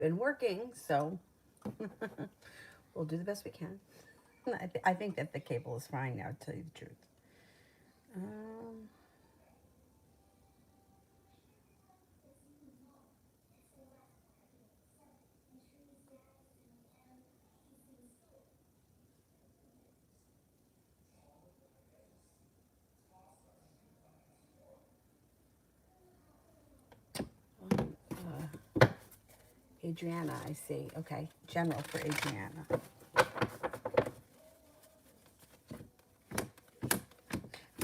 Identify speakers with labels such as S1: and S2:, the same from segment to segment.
S1: been working, so we'll do the best we can. I think that the cable is fine now, to tell you the truth. Um, Adriana, I see. Okay, general for Adriana.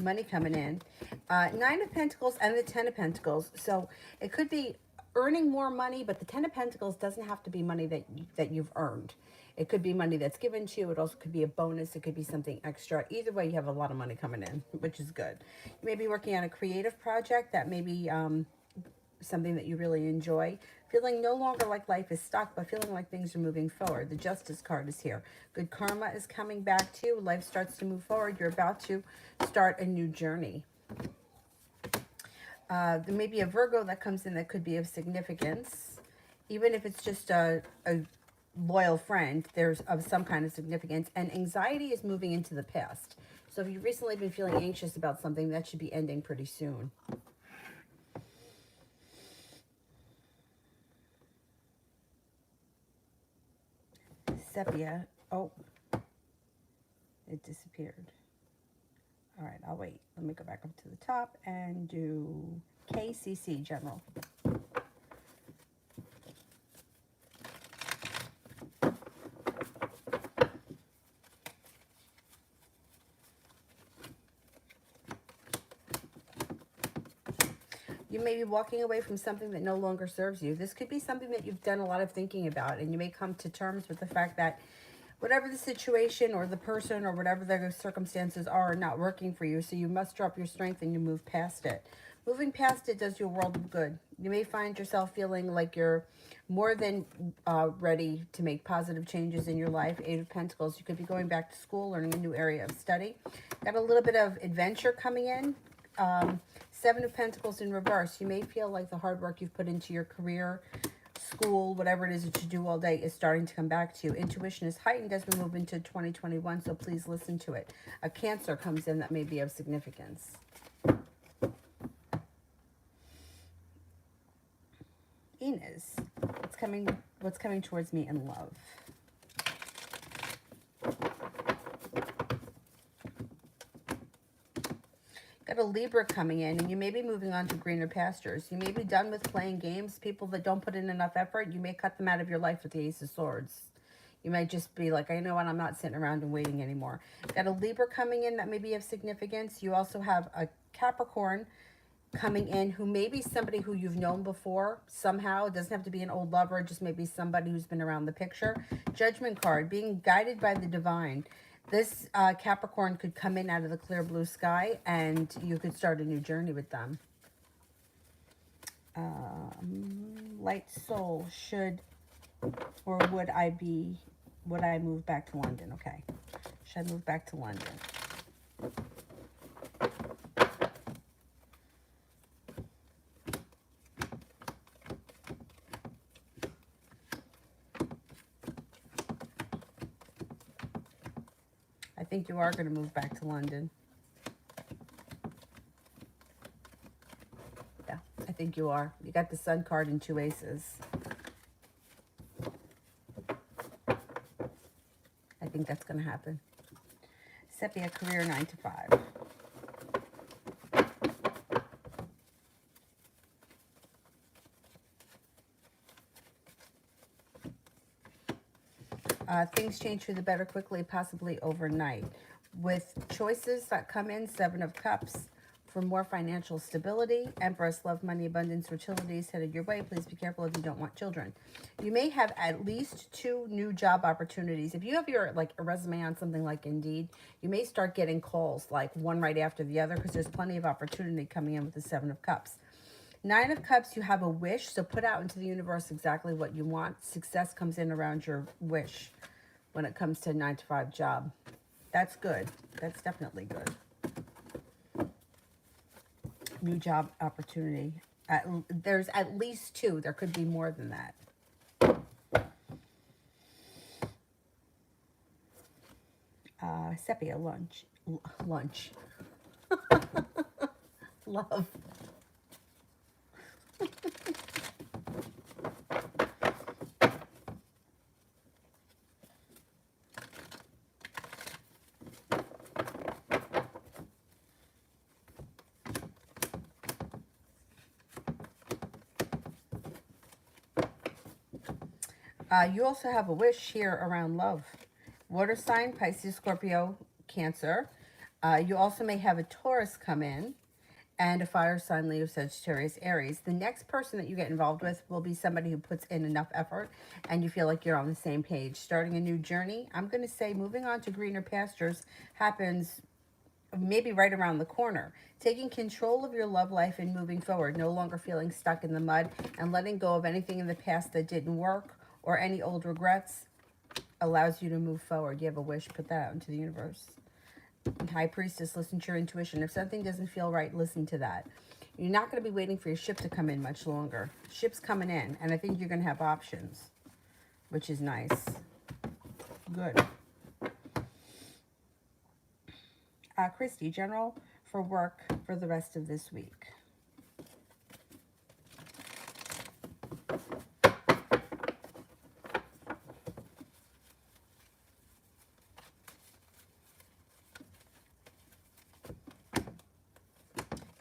S1: Money coming in. Nine of Pentacles and the Ten of Pentacles. So it could be earning more money, but the Ten of Pentacles doesn't have to be money that you've earned. It could be money that's given to you. It also could be a bonus. It could be something extra. Either way, you have a lot of money coming in, which is good. You may be working on a creative project that may be something that you really enjoy. Feeling no longer like life is stuck, but feeling like things are moving forward. The Justice card is here. Good karma is coming back to you. Life starts to move forward. You're about to start a new journey. There may be a Virgo that comes in that could be of significance. Even if it's just a loyal friend, there's of some kind of significance. And anxiety is moving into the past. So if you've recently been feeling anxious about something, that should be ending pretty soon. Sepia. Oh, it disappeared. All right, I'll wait. Let me go back up to the top and do KCC General. You may be walking away from something that no longer serves you. This could be something that you've done a lot of thinking about, and you may come to terms with the fact that whatever the situation or the person or whatever the circumstances are not working for you, so you must drop your strength and you move past it. Moving past it does you a world of good. You may find yourself feeling like you're more than ready to make positive changes in your life. Eight of Pentacles, you could be going back to school, learning a new area of study. Got a little bit of adventure coming in. Seven of Pentacles in reverse. You may feel like the hard work you've put into your career, school, whatever it is that you do all day is starting to come back to you. Intuition is heightened as we move into 2021, so please listen to it. A Cancer comes in that may be of significance. Inez, what's coming towards me in love? Got a Libra coming in, and you may be moving on to greener pastures. You may be done with playing games. People that don't put in enough effort, you may cut them out of your life with the Ace of Swords. You might just be like, I know what, I'm not sitting around and waiting anymore. Got a Libra coming in that may be of significance. You also have a Capricorn coming in who may be somebody who you've known before somehow. It doesn't have to be an old lover, just maybe somebody who's been around the picture. Judgment card, being guided by the divine. This Capricorn could come in out of the clear blue sky and you could start a new journey with them. Light soul, should or would I move back to London? Okay. Should I move back to London? I think you are going to move back to London. Yeah, I think you are. You got the Sun card and two aces. I think that's going to happen. Sepia, career 9 to 5. Things change for the better quickly, possibly overnight. With choices that come in, Seven of Cups. For more financial stability, Empress, love, money, abundance, fertility is headed your way. Please be careful if you don't want children. You may have at least 2 new job opportunities. If you have your a resume on something like Indeed, you may start getting calls like one right after the other because there's plenty of opportunity coming in with the Seven of Cups. Nine of Cups, you have a wish, so put out into the universe exactly what you want. Success comes in around your wish when it comes to a 9 to 5 job. That's good. That's definitely good. New job opportunity. There's at least 2. There could be more than that. Sepia lunch. Lunch. Love. You also have a wish here around love. Water sign, Pisces, Scorpio, Cancer. You also may have a Taurus come in and a fire sign, Leo, Sagittarius, Aries. The next person that you get involved with will be somebody who puts in enough effort and you feel like you're on the same page. Starting a new journey, I'm going to say moving on to greener pastures happens maybe right around the corner. Taking control of your love life and moving forward, no longer feeling stuck in the mud and letting go of anything in the past that didn't work or any old regrets allows you to move forward. You have a wish, put that out into the universe. High Priestess, listen to your intuition. If something doesn't feel right, listen to that. You're not going to be waiting for your ship to come in much longer. Ship's coming in, and I think you're going to have options, which is nice. Good. Christy, general for work for the rest of this week.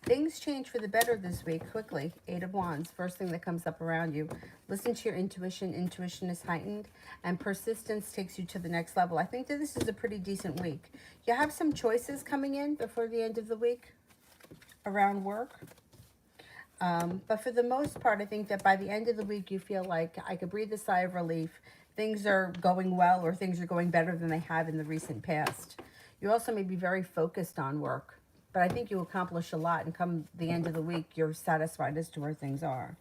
S1: Things change for the better this week quickly. 8 of Wands, first thing that comes up around you. Listen to your intuition. Intuition is heightened and persistence takes you to the next level. I think that this is a pretty decent week. You have some choices coming in before the end of the week around work. But for the most part, I think that by the end of the week, you feel like I could breathe a sigh of relief. Things are going well or things are going better than they have in the recent past. You also may be very focused on work. But I think you accomplish a lot, and come the end of the week, you're satisfied as to where things are.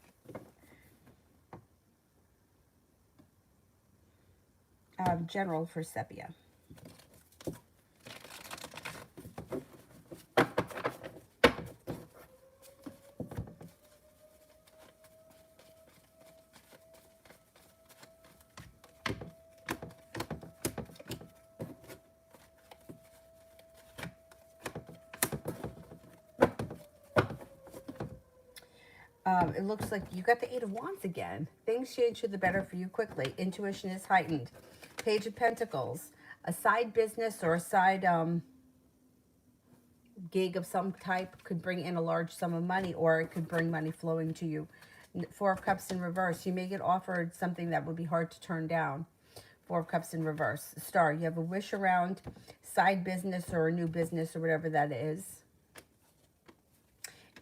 S1: General for Sepia. It looks like you got the 8 of Wands again. Things change for the better for you quickly. Intuition is heightened. Page of Pentacles. A side business or a side gig of some type could bring in a large sum of money, or it could bring money flowing to you. 4 of Cups in reverse. You may get offered something that would be hard to turn down. 4 of Cups in reverse. Star, you have a wish around side business or a new business or whatever that is.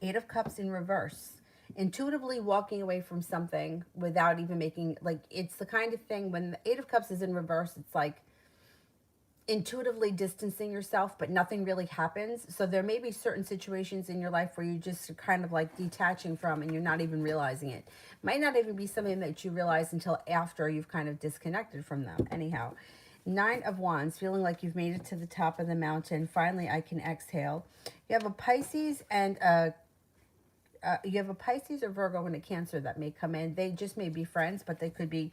S1: 8 of Cups in reverse. Intuitively walking away from something without even making, like, it's the kind of thing when the 8 of Cups is in reverse, it's like intuitively distancing yourself, but nothing really happens. So there may be certain situations in your life where you just kind of like detaching from and you're not even realizing it. Might not even be something that you realize until after you've kind of disconnected from them. Anyhow, 9 of Wands, feeling like you've made it to the top of the mountain. Finally, I can exhale. You have a Pisces and you have a Pisces or Virgo and a Cancer that may come in. They just may be friends, but they could be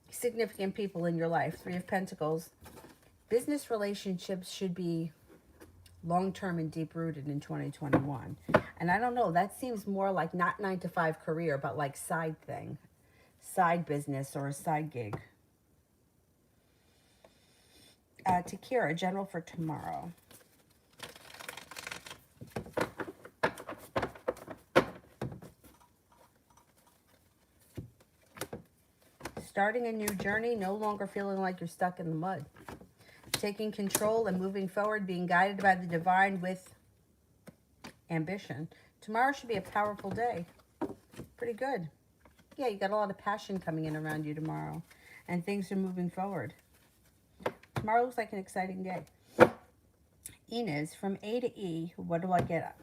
S1: significant people in your life. 3 of Pentacles. Business relationships should be long-term and deep-rooted in 2021. And I don't know, that seems more like not 9-to-5 career, but like side thing. Side business or a side gig. Takira, general for tomorrow. Starting a new journey, no longer feeling like you're stuck in the mud. Taking control and moving forward, being guided by the divine with ambition. Tomorrow should be a powerful day. Pretty good. Yeah, you got a lot of passion coming in around you tomorrow. And things are moving forward. Tomorrow looks like an exciting day. Inez, from A to E, what do I get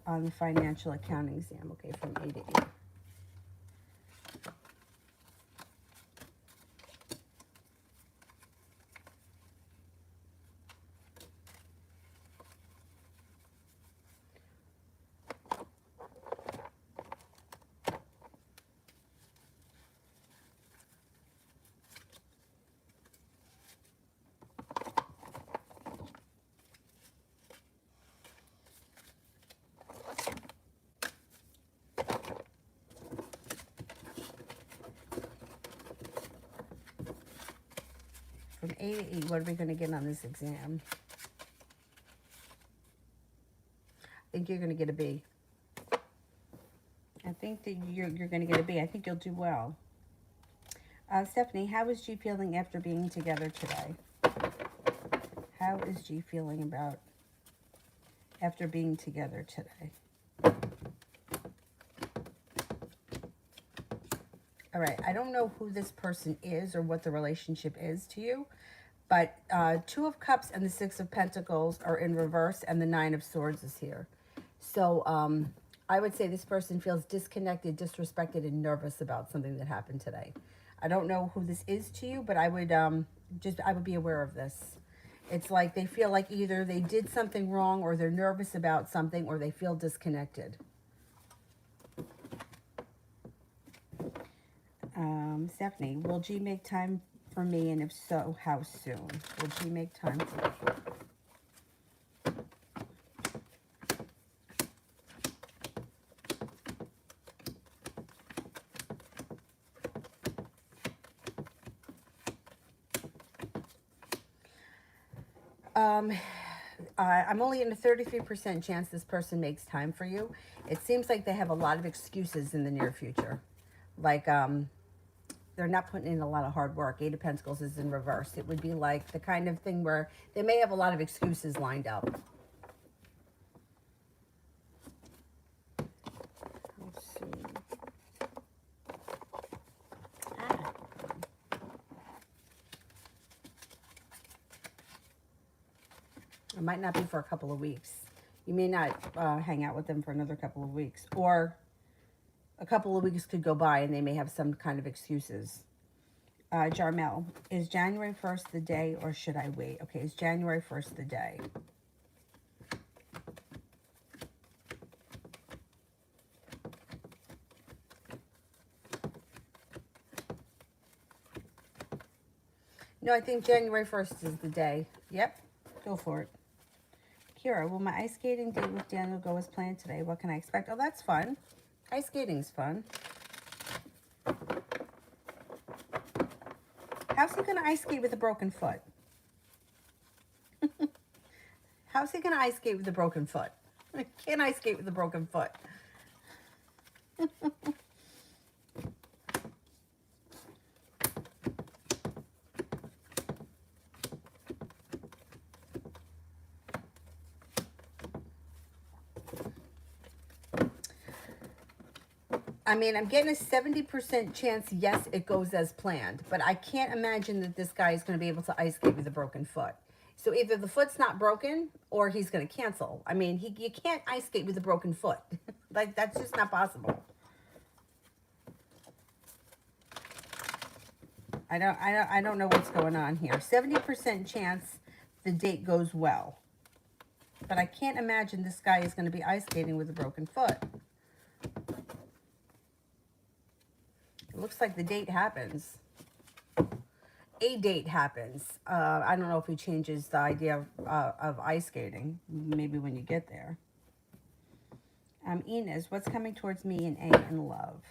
S1: on the financial accounting exam? Okay, from A to E. From A to E, what are we going to get on this exam? I think you're going to get a B. I think that you're going to get a B. I think you'll do well. Stephanie, how is G feeling after being together today? How is G feeling about after being together today? All right, I don't know who this person is or what the relationship is to you, but Two of Cups and the Six of Pentacles are in reverse, and the Nine of Swords is here. So I would say this person feels disconnected, disrespected, and nervous about something that happened today. I don't know who this is to you, but I would I would be aware of this. It's like they feel like either they did something wrong, or they're nervous about something, or they feel disconnected. Stephanie, will G make time for me? And if so, how soon? Will G make time for me? I'm only in a 33% chance this person makes time for you. It seems like they have a lot of excuses in the near future. Like, they're not putting in a lot of hard work. Eight of Pentacles is in reverse. It would be like the kind of thing where they may have a lot of excuses lined up. Let's see. It might not be for a couple of weeks. You may not hang out with them for another couple of weeks. Or a couple of weeks could go by and they may have some kind of excuses. Jarmel, is January 1st the day or should I wait? Okay, is January 1st the day? No, I think January 1st is the day. Yep, go for it. Kira, will my ice skating date with Daniel go as planned today? What can I expect? Oh, that's fun. Ice skating's fun. How's he going to ice skate with a broken foot? How's he going to ice skate with a broken foot? I can't ice skate with a broken foot. I mean, I'm getting a 70% chance, yes, it goes as planned. But I can't imagine that this guy is going to be able to ice skate with a broken foot. So either the foot's not broken or he's going to cancel. I mean, you can't ice skate with a broken foot. Like, that's just not possible. I don't know what's going on here. 70% chance the date goes well. But I can't imagine this guy is going to be ice skating with a broken foot. It looks like the date happens. A date happens. I don't know if he changes the idea of ice skating. Maybe when you get there. Inez, what's coming towards me in A in love?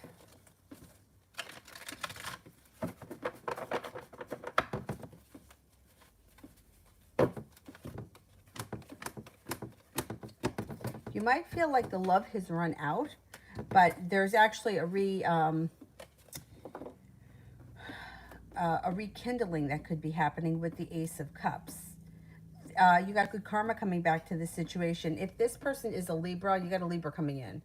S1: You might feel like the love has run out, but there's actually a rekindling that could be happening with the Ace of Cups. You got good karma coming back to this situation. If this person is a Libra, you got a Libra coming in.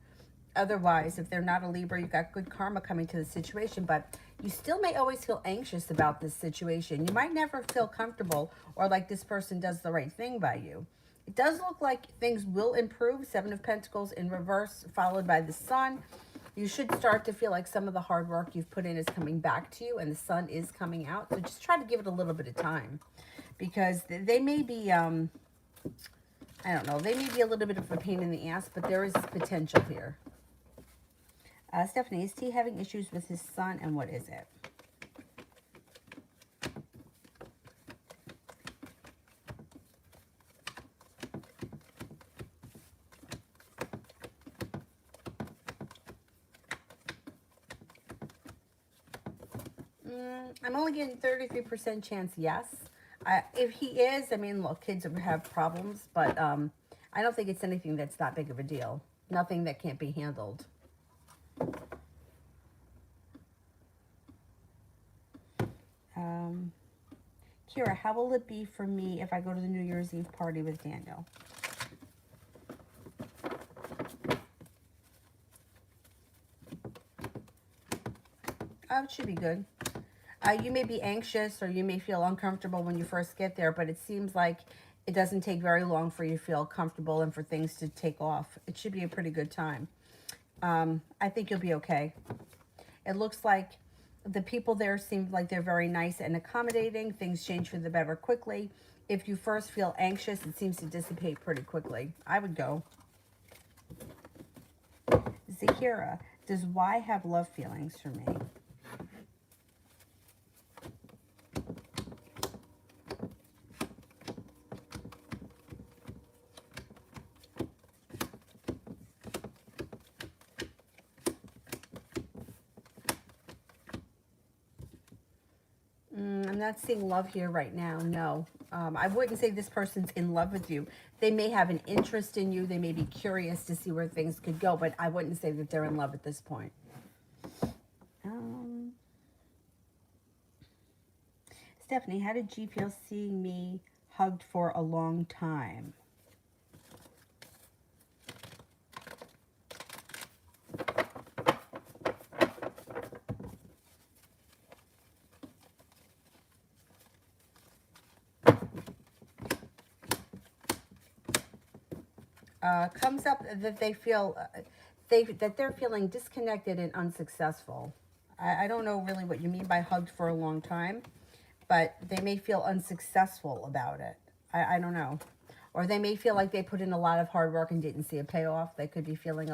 S1: Otherwise, if they're not a Libra, you got good karma coming to the situation, but you still may always feel anxious about this situation. You might never feel comfortable or like this person does the right thing by you. It does look like things will improve. Seven of Pentacles in reverse, followed by the Sun. You should start to feel like some of the hard work you've put in is coming back to you, and the Sun is coming out. So just try to give it a little bit of time, because they may be, I don't know, they may be a little bit of a pain in the ass, but there is potential here. Stephanie, is T having issues with his son, and what is it? I'm only getting 33% chance yes. If he is, I mean, look, kids have problems, but I don't think it's anything that's that big of a deal. Nothing that can't be handled. Kira, how will it be for me if I go to the New Year's Eve party with Daniel? It should be good. You may be anxious or you may feel uncomfortable when you first get there, but it seems like it doesn't take very long for you to feel comfortable and for things to take off. It should be a pretty good time. I think you'll be okay. It looks like the people there seem like they're very nice and accommodating. Things change for the better quickly. If you first feel anxious, it seems to dissipate pretty quickly. I would go. Zahira, does Y have love feelings for me? I'm not seeing love here right now, no. I wouldn't say this person's in love with you. They may have an interest in you. They may be curious to see where things could go, but I wouldn't say that they're in love at this point. Stephanie, how did G feel seeing me hugged for a long time? Comes up that they feel that they're feeling disconnected and unsuccessful. I don't know really what you mean by hugged for a long time, but they may feel unsuccessful about it. I don't know. Or they may feel like they put in a lot of hard work and didn't see a payoff. They could be feeling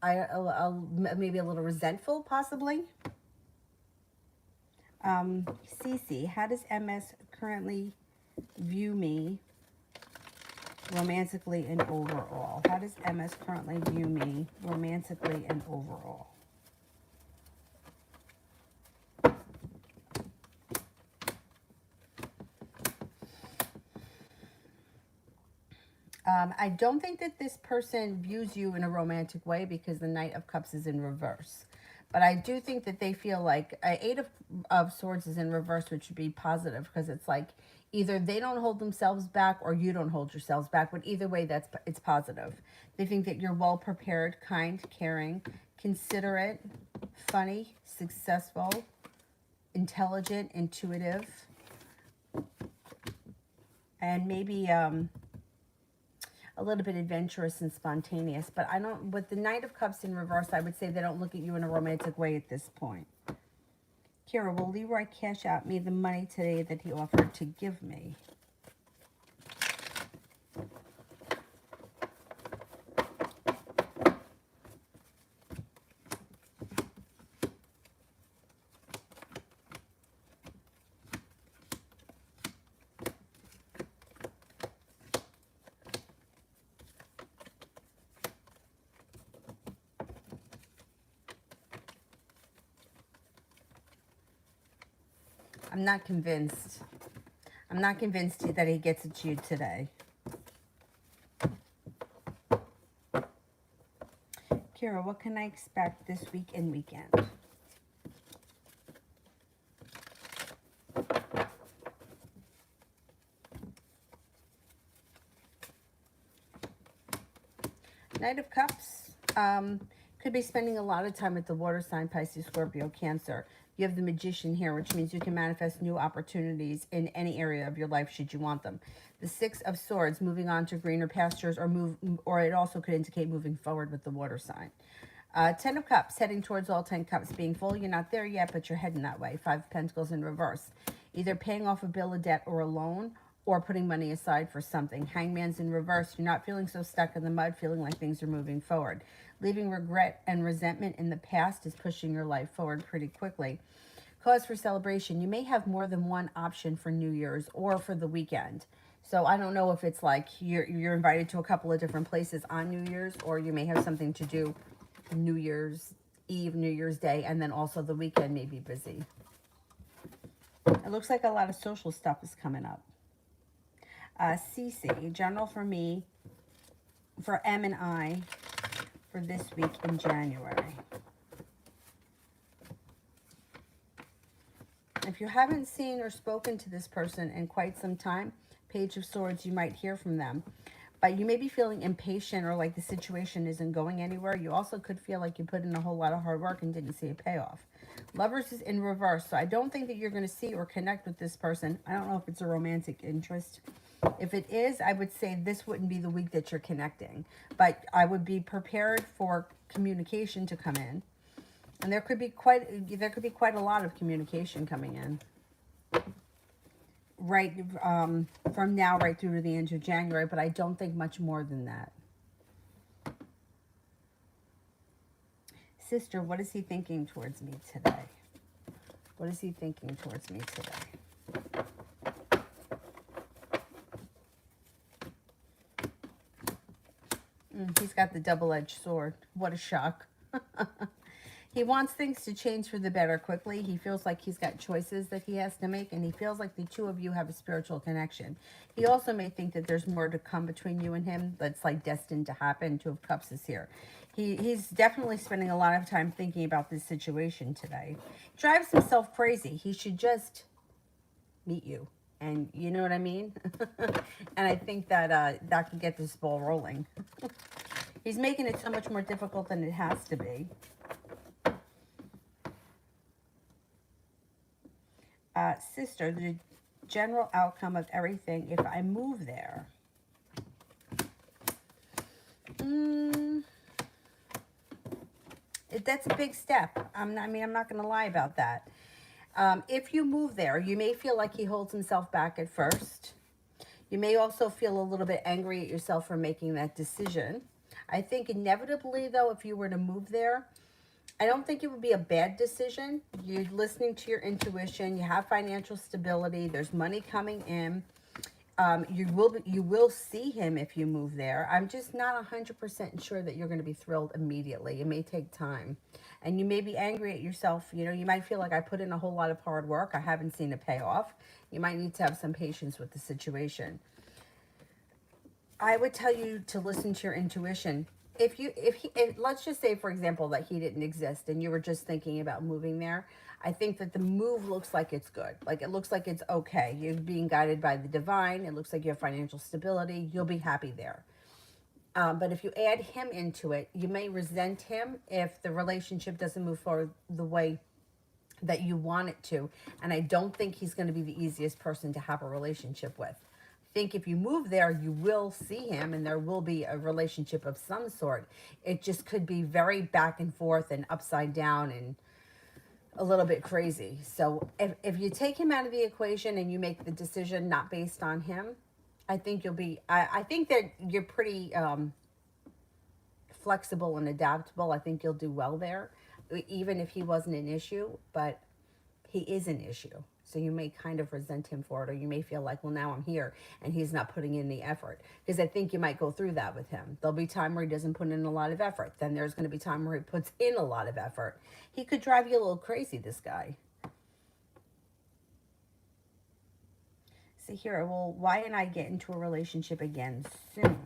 S1: maybe a little resentful, possibly. Cece, how does MS currently view me romantically and overall? How does MS currently view me romantically and overall? I don't think that this person views you in a romantic way because the Knight of Cups is in reverse. But I do think that they feel like Eight of Swords is in reverse, which would be positive because it's like either they don't hold themselves back or you don't hold yourselves back. But either way, it's positive. They think that you're well prepared, kind, caring, considerate, funny, successful, intelligent, intuitive, and maybe a little bit adventurous and spontaneous. But I don't, with the Knight of Cups in reverse, I would say they don't look at you in a romantic way at this point. Kira, will Leroy cash out me the money today that he offered to give me? I'm not convinced. I'm not convinced that he gets it to you today. Kira, what can I expect this week and weekend? Knight of Cups. Could be spending a lot of time with the water sign, Pisces, Scorpio, Cancer. You have the Magician here, which means you can manifest new opportunities in any area of your life should you want them. The Six of Swords, moving on to greener pastures, or it also could indicate moving forward with the water sign. Ten of Cups, heading towards all 10 cups being full. You're not there yet, but you're heading that way. Five of Pentacles in reverse. Either paying off a bill, a debt, or a loan, or putting money aside for something. Hangman's in reverse. You're not feeling so stuck in the mud, feeling like things are moving forward. Leaving regret and resentment in the past is pushing your life forward pretty quickly. Cause for celebration. You may have more than one option for New Year's or for the weekend. So I don't know if it's like you're invited to a couple of different places on New Year's, or you may have something to do New Year's Eve, New Year's Day, and then also the weekend may be busy. It looks like a lot of social stuff is coming up. Cece, general for me, for M and I, for this week in January. If you haven't seen or spoken to this person in quite some time, Page of Swords, you might hear from them. But you may be feeling impatient or like the situation isn't going anywhere. You also could feel like you put in a whole lot of hard work and didn't see a payoff. Lovers is in reverse, so I don't think that you're going to see or connect with this person. I don't know if it's a romantic interest. If it is, I would say this wouldn't be the week that you're connecting. But I would be prepared for communication to come in. And there could be quite a lot of communication coming in. Right, from now right through to the end of January, but I don't think much more than that. Sister, what is he thinking towards me today? What is he thinking towards me today? He's got the double-edged sword. What a shock. He wants things to change for the better quickly. He feels like he's got choices that he has to make, and he feels like the two of you have a spiritual connection. He also may think that there's more to come between you and him that's like destined to happen. Two of Cups is here. He's definitely spending a lot of time thinking about this situation today. Drives himself crazy. He should just meet you. And you know what I mean? And I think that that can get this ball rolling. He's making it so much more difficult than it has to be. Sister, the general outcome of everything, if I move there. That's a big step. I'm not going to lie about that. If you move there, you may feel like he holds himself back at first. You may also feel a little bit angry at yourself for making that decision. I think inevitably, though, if you were to move there, I don't think it would be a bad decision. You're listening to your intuition. You have financial stability. There's money coming in. You will see him if you move there. I'm just not 100% sure that you're going to be thrilled immediately. It may take time. And you may be angry at yourself. You know, you might feel like I put in a whole lot of hard work. I haven't seen a payoff. You might need to have some patience with the situation. I would tell you to listen to your intuition. If let's just say, for example, that he didn't exist and you were just thinking about moving there, I think that the move looks like it's good. Like it looks like it's okay. You're being guided by the divine. It looks like you have financial stability. You'll be happy there. But if you add him into it, you may resent him if the relationship doesn't move forward the way that you want it to. And I don't think he's going to be the easiest person to have a relationship with. Think if you move there, you will see him and there will be a relationship of some sort. It just could be very back and forth and upside down and a little bit crazy. So if you take him out of the equation and you make the decision not based on him, I think you'll be, I think that you're pretty flexible and adaptable. I think you'll do well there, even if he wasn't an issue, but he is an issue. So you may kind of resent him for it, or you may feel like, well, now I'm here and he's not putting in the effort. Because I think you might go through that with him. There'll be time where he doesn't put in a lot of effort. Then there's going to be time where he puts in a lot of effort. He could drive you a little crazy, this guy. See here, well, why didn't I get into a relationship again soon?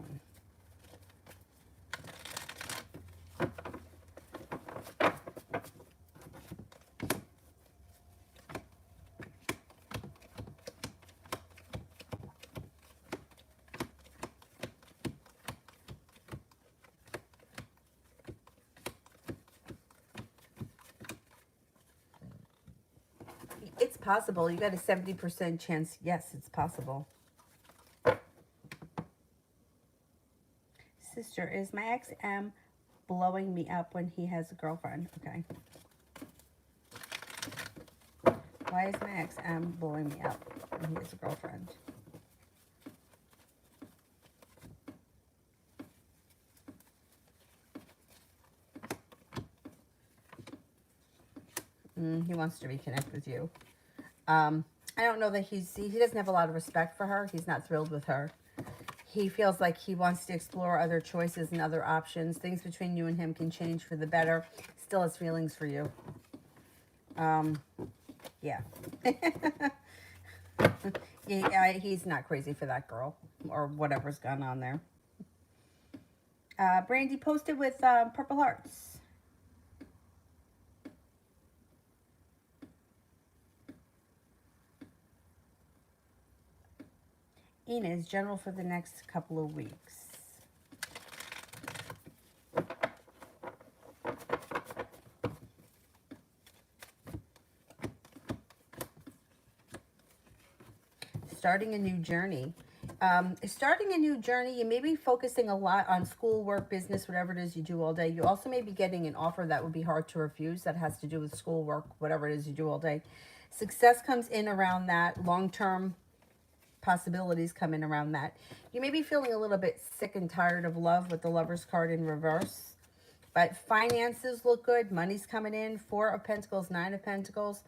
S1: It's possible. You got a 70% chance. Yes, it's possible. Sister, is my ex M blowing me up when he has a girlfriend? Okay. Why is my ex M blowing me up when he has a girlfriend? He wants to reconnect with you. I don't know that he doesn't have a lot of respect for her. He's not thrilled with her. He feels like he wants to explore other choices and other options. Things between you and him can change for the better. He's still has feelings for you. Yeah. He's not crazy for that girl or whatever's gone on there. Brandy posted with purple hearts. Ina is general for the next couple of weeks. Starting a new journey. Starting a new journey, you may be focusing a lot on school, work, business, whatever it is you do all day. You also may be getting an offer that would be hard to refuse that has to do with school, work, whatever it is you do all day. Success comes in around that. Long-term possibilities come in around that. You may be feeling a little bit sick and tired of love with the Lover's card in reverse. But finances look good. Money's coming in. 4 of Pentacles, 9 of Pentacles.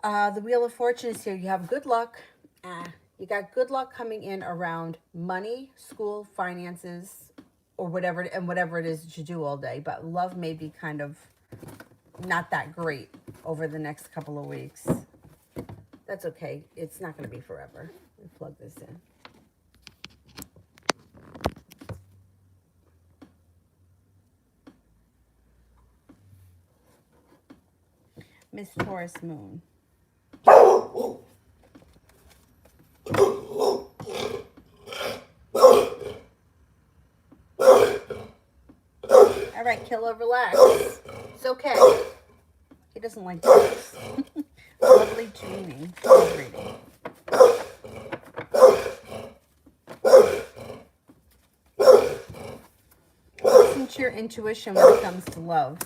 S1: The Wheel of Fortune is here. You have good luck. You got good luck coming in around money, school, finances, or whatever, and whatever it is that you do all day. But love may be kind of not that great over the next couple of weeks. That's okay. It's not going to be forever. Let me plug this in. Miss Taurus Moon. All right, Killer, relax. It's okay. He doesn't like this. Lovely dreaming. Love reading. Listen to your intuition when it comes to love.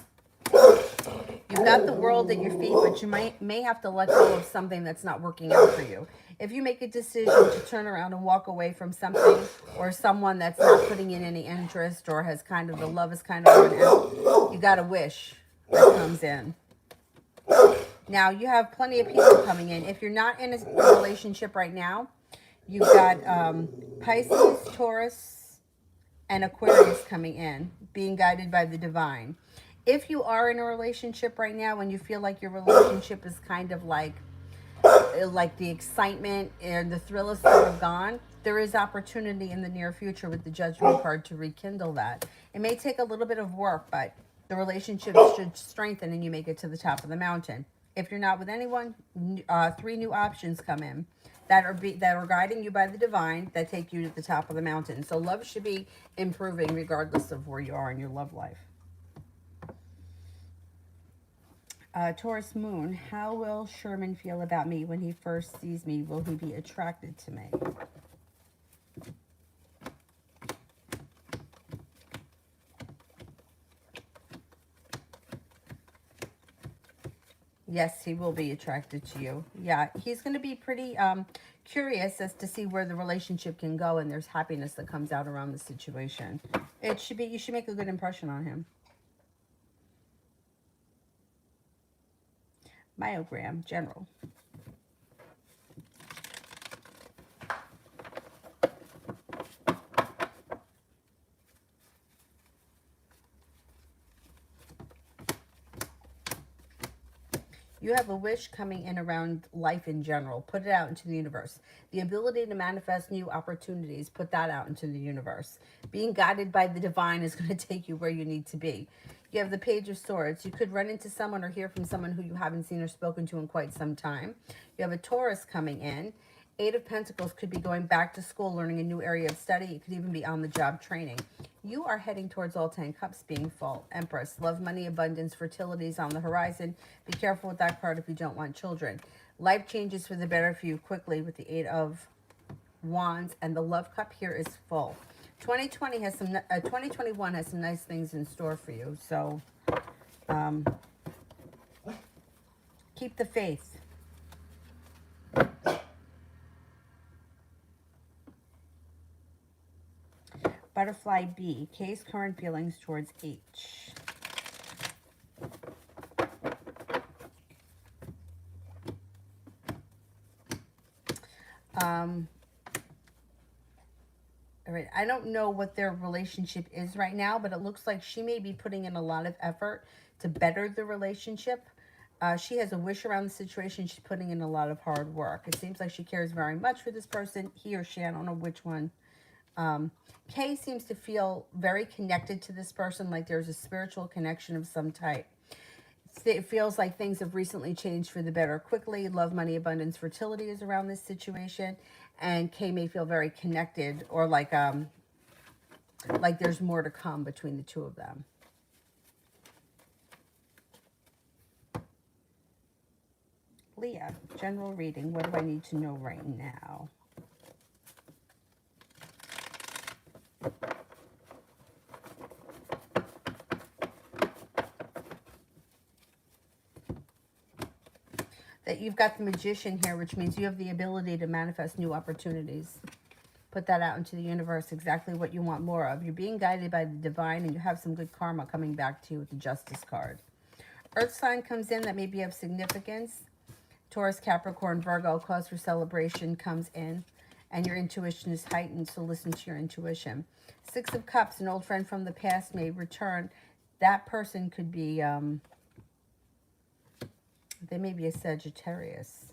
S1: You've got the world at your feet, but you may have to let go of something that's not working out for you. If you make a decision to turn around and walk away from something or someone that's not putting in any interest or has kind of, the love is kind of run out, you got a wish that comes in. Now, you have plenty of people coming in. If you're not in a relationship right now, you've got Pisces, Taurus, and Aquarius coming in, being guided by the divine. If you are in a relationship right now and you feel like your relationship is kind of like the excitement and the thrill is sort of gone, there is opportunity in the near future with the Judgment card to rekindle that. It may take a little bit of work, but the relationship should strengthen and you make it to the top of the mountain. If you're not with anyone, 3 new options come in that are guiding you by the divine that take you to the top of the mountain. So love should be improving regardless of where you are in your love life. Taurus Moon, how will Sherman feel about me when he first sees me? Will he be attracted to me? Yes, he will be attracted to you. Yeah, he's going to be pretty curious as to see where the relationship can go, and there's happiness that comes out around the situation. It should be, you should make a good impression on him. Myogram, general. You have a wish coming in around life in general. Put it out into the universe. The ability to manifest new opportunities, put that out into the universe. Being guided by the divine is going to take you where you need to be. You have the Page of Swords. You could run into someone or hear from someone who you haven't seen or spoken to in quite some time. You have a Taurus coming in. 8 of Pentacles could be going back to school, learning a new area of study. It could even be on-the-job training. You are heading towards all 10 cups being full. Empress, love, money, abundance, fertility is on the horizon. Be careful with that card if you don't want children. Life changes for the better for you quickly with the 8 of Wands, and the love cup here is full. 2021 has some nice things in store for you. So keep the faith. Butterfly B, K's current feelings towards H. All right. I don't know what their relationship is right now, but it looks like she may be putting in a lot of effort to better the relationship. She has a wish around the situation. She's putting in a lot of hard work. It seems like she cares very much for this person, he or she. I don't know which one. Kay seems to feel very connected to this person, like there's a spiritual connection of some type. It feels like things have recently changed for the better quickly. Love, money, abundance, fertility is around this situation. And Kay may feel very connected, or like there's more to come between the two of them. Leah, general reading. What do I need to know right now? That you've got the Magician here, which means you have the ability to manifest new opportunities. Put that out into the universe, exactly what you want more of. You're being guided by the divine, and you have some good karma coming back to you with the Justice card. Earth sign comes in that may be of significance. Taurus, Capricorn, Virgo, cause for celebration comes in, and your intuition is heightened, so listen to your intuition. Six of Cups, an old friend from the past may return. That person could be, they may be a Sagittarius.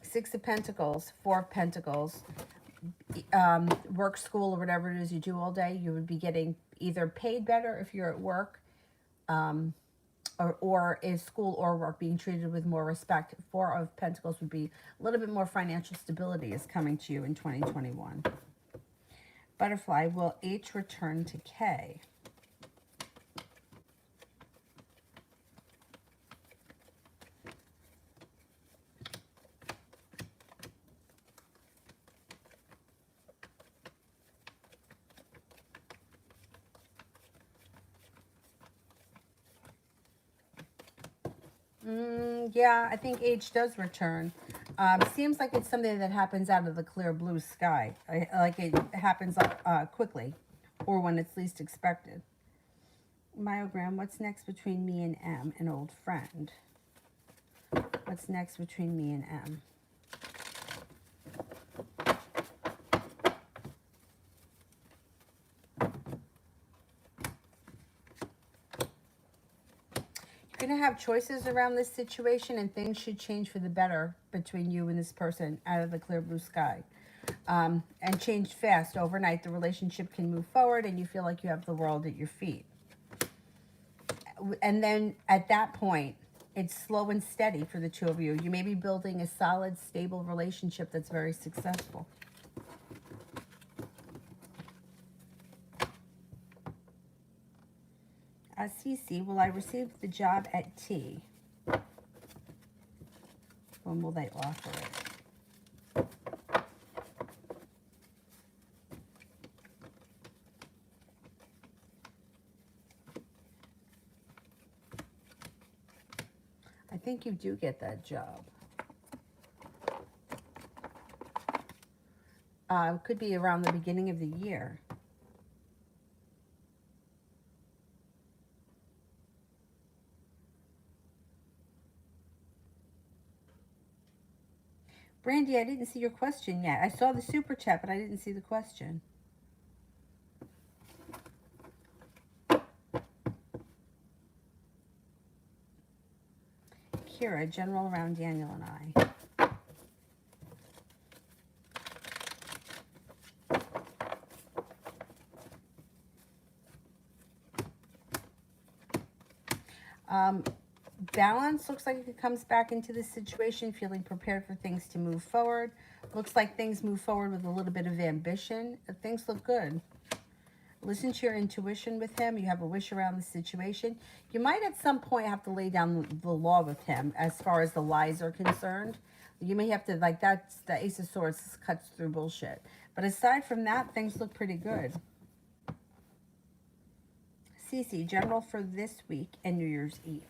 S1: Six of Pentacles, Four of Pentacles, work, school, or whatever it is you do all day, you would be getting either paid better if you're at work, or is school or work being treated with more respect. Four of Pentacles would be a little bit more financial stability is coming to you in 2021. Butterfly, will H return to K? Yeah, I think H does return. Seems like it's something that happens out of the clear blue sky. Like it happens quickly, or when it's least expected. Myogram, what's next between me and M, an old friend? What's next between me and M? You're going to have choices around this situation, and things should change for the better between you and this person out of the clear blue sky. And change fast. Overnight, the relationship can move forward, and you feel like you have the world at your feet. And then at that point, it's slow and steady for the two of you. You may be building a solid, stable relationship that's very successful. Cece, will I receive the job at T? When will they offer it? I think you do get that job. It could be around the beginning of the year. Brandy, I didn't see your question yet. I saw the super chat, but I didn't see the question. Kira, general around Daniel and I. Balance, looks like it comes back into this situation, feeling prepared for things to move forward. Looks like things move forward with a little bit of ambition. Things look good. Listen to your intuition with him. You have a wish around the situation. You might at some point have to lay down the law with him as far as the lies are concerned. You may have to, like, that's the Ace of Swords cuts through bullshit. But aside from that, things look pretty good. Cece, general for this week and New Year's Eve.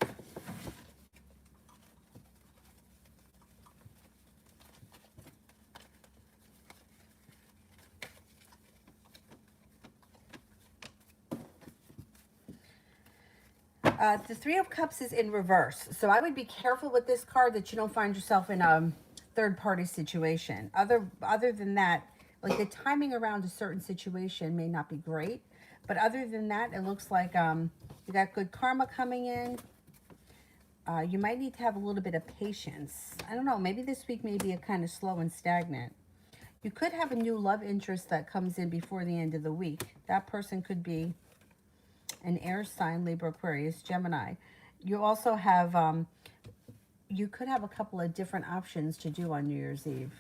S1: The Three of Cups is in reverse. So I would be careful with this card that you don't find yourself in a third-party situation. Other than that, Like the timing around a certain situation may not be great, but other than that, it looks like you got good karma coming in. You might need to have a little bit of patience. I don't know, maybe this week may be a kind of slow and stagnant. You could have a new love interest that comes in before the end of the week. That person could be an air sign, Libra, Aquarius, Gemini. You also have, you could have a couple of different options to do on New Year's Eve.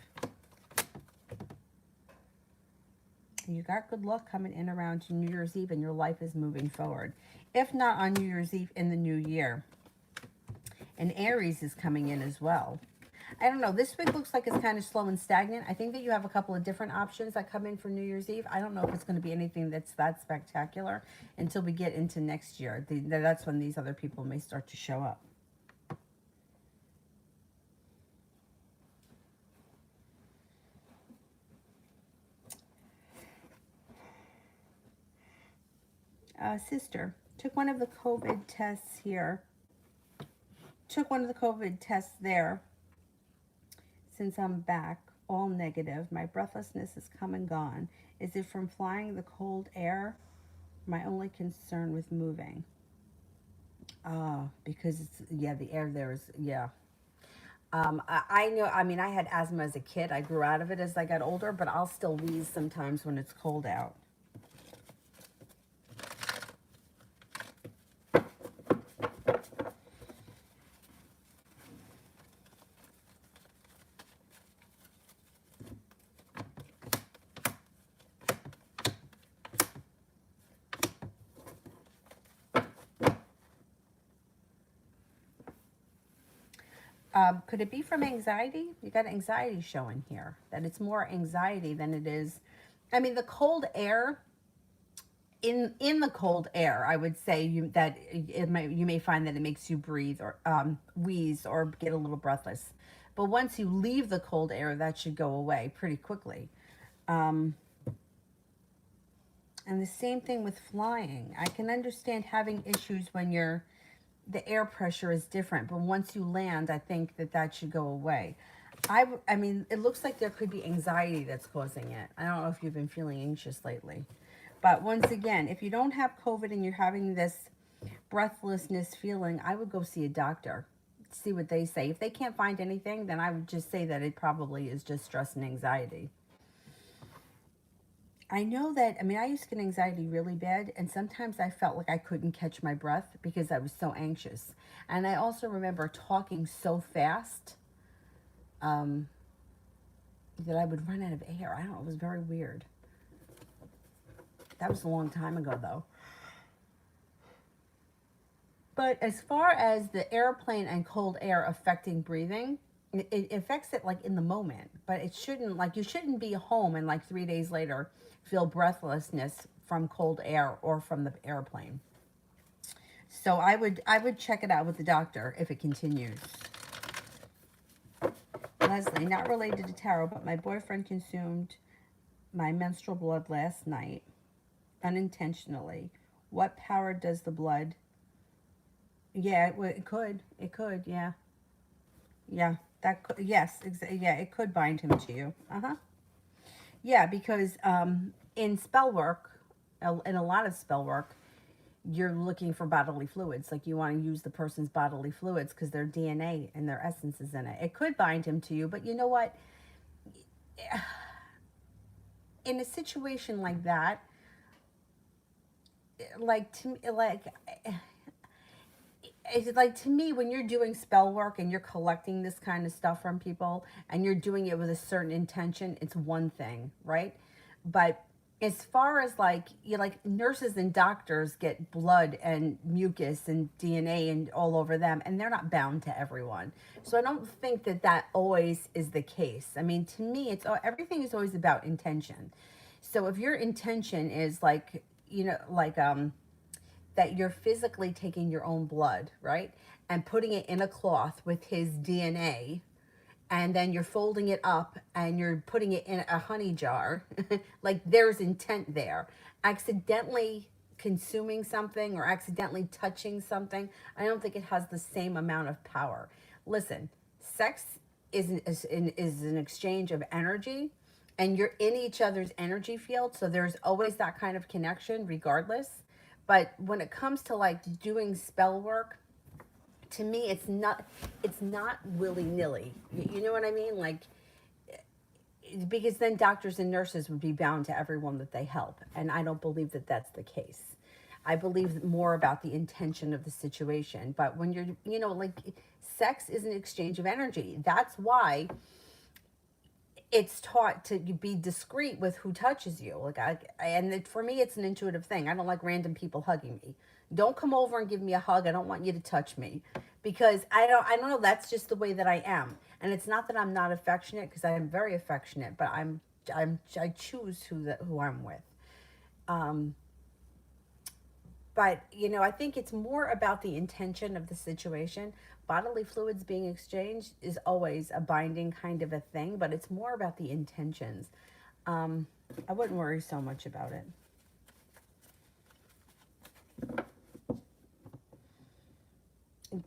S1: You got good luck coming in around New Year's Eve and your life is moving forward. If not on New Year's Eve, in the new year. And Aries is coming in as well. I don't know. This week looks like it's kind of slow and stagnant. I think that you have a couple of different options that come in for New Year's Eve. I don't know if it's going to be anything that's that spectacular until we get into next year. That's when these other people may start to show up. Sister, took one of the COVID tests here. Took one of the COVID tests there. Since I'm back, all negative. My breathlessness is come and gone. Is it from flying the cold air? My only concern with moving. Because it's, yeah, the air there is, yeah. I know, I mean, I had asthma as a kid. I grew out of it as I got older, but I'll still wheeze sometimes when it's cold out. Could it be from anxiety? You got anxiety showing here. That it's more anxiety than it is. I mean, the cold air. In the cold air, I would say you may find that it makes you breathe or wheeze or get a little breathless. But once you leave the cold air, that should go away pretty quickly. And the same thing with flying. I can understand having issues when the air pressure is different, but once you land, I think that should go away. I mean, it looks like there could be anxiety that's causing it. I don't know if you've been feeling anxious lately. But once again, if you don't have COVID and you're having this breathlessness feeling, I would go see a doctor, see what they say. If they can't find anything, then I would just say that it probably is just stress and anxiety. I know that, I mean, I used to get anxiety really bad, and sometimes I felt like I couldn't catch my breath because I was so anxious. And I also remember talking so fast that I would run out of air. I don't know, it was very weird. That was a long time ago, though. But as far as the airplane and cold air affecting breathing, it affects it like in the moment. But it shouldn't, like, you shouldn't be home and like 3 days later feel breathlessness from cold air or from the airplane. So I would check it out with the doctor if it continues. Leslie, not related to tarot, but my boyfriend consumed my menstrual blood last night unintentionally. What power does the blood? Yeah, it could. It could, yeah. Yeah, that could, yes, yeah, it could bind him to you. Uh-huh. Yeah, because in spell work, in a lot of spell work, you're looking for bodily fluids. Like you want to use the person's bodily fluids because their DNA and their essence is in it. It could bind him to you, but you know what? In a situation like that, like to like it's like to me when you're doing spell work and you're collecting this kind of stuff from people and you're doing it with a certain intention, it's one thing, right? But as far as like you like nurses and doctors get blood and mucus and DNA and all over them, and they're not bound to everyone. So I don't think that always is the case. I mean, to me, it's everything is always about intention. So if your intention is like, like that you're physically taking your own blood, right? And putting it in a cloth with his DNA, and then you're folding it up and you're putting it in a honey jar, like there's intent there. Accidentally consuming something or accidentally touching something, I don't think it has the same amount of power. Listen, sex is an exchange of energy, and you're in each other's energy field, so there's always that kind of connection regardless. But when it comes to like doing spell work, to me it's not willy-nilly. You know what I mean? Like, because then doctors and nurses would be bound to everyone that they help, and I don't believe that that's the case. I believe more about the intention of the situation. But when you're, like, sex is an exchange of energy. That's why it's taught to be discreet with who touches you. Like, for me, it's an intuitive thing. I don't like random people hugging me. Don't come over and give me a hug. I don't want you to touch me, because I don't know. That's just the way that I am. And it's not that I'm not affectionate, because I am very affectionate, but I choose who I'm with. Um, but, I think it's more about the intention of the situation. Bodily fluids being exchanged is always a binding kind of a thing, but it's more about the intentions. Um, I wouldn't worry so much about it.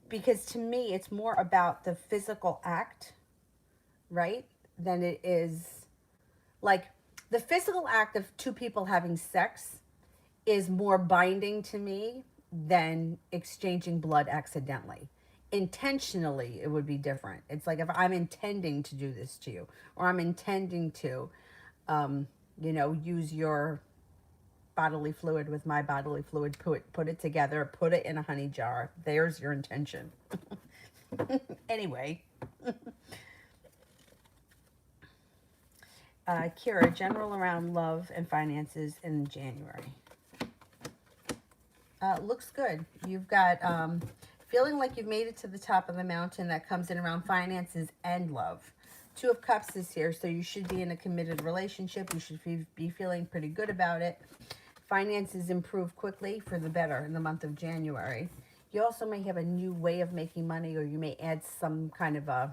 S1: Because to me, it's more about the physical act, right? Than it is, like, the physical act of two people having sex is more binding to me than exchanging blood accidentally. Intentionally, it would be different. It's like if I'm intending to do this to you, or I'm intending to, use your bodily fluid with my bodily fluid, put it together, put it in a honey jar. There's your intention. Anyway, Kira, general around love and finances in January. Looks good. You've got feeling like you've made it to the top of the mountain. That comes in around finances and love. Two of Cups is here, so you should be in a committed relationship. You should be feeling pretty good about it. Finances improve quickly for the better in the month of January. You also may have a new way of making money, or you may add some kind of a,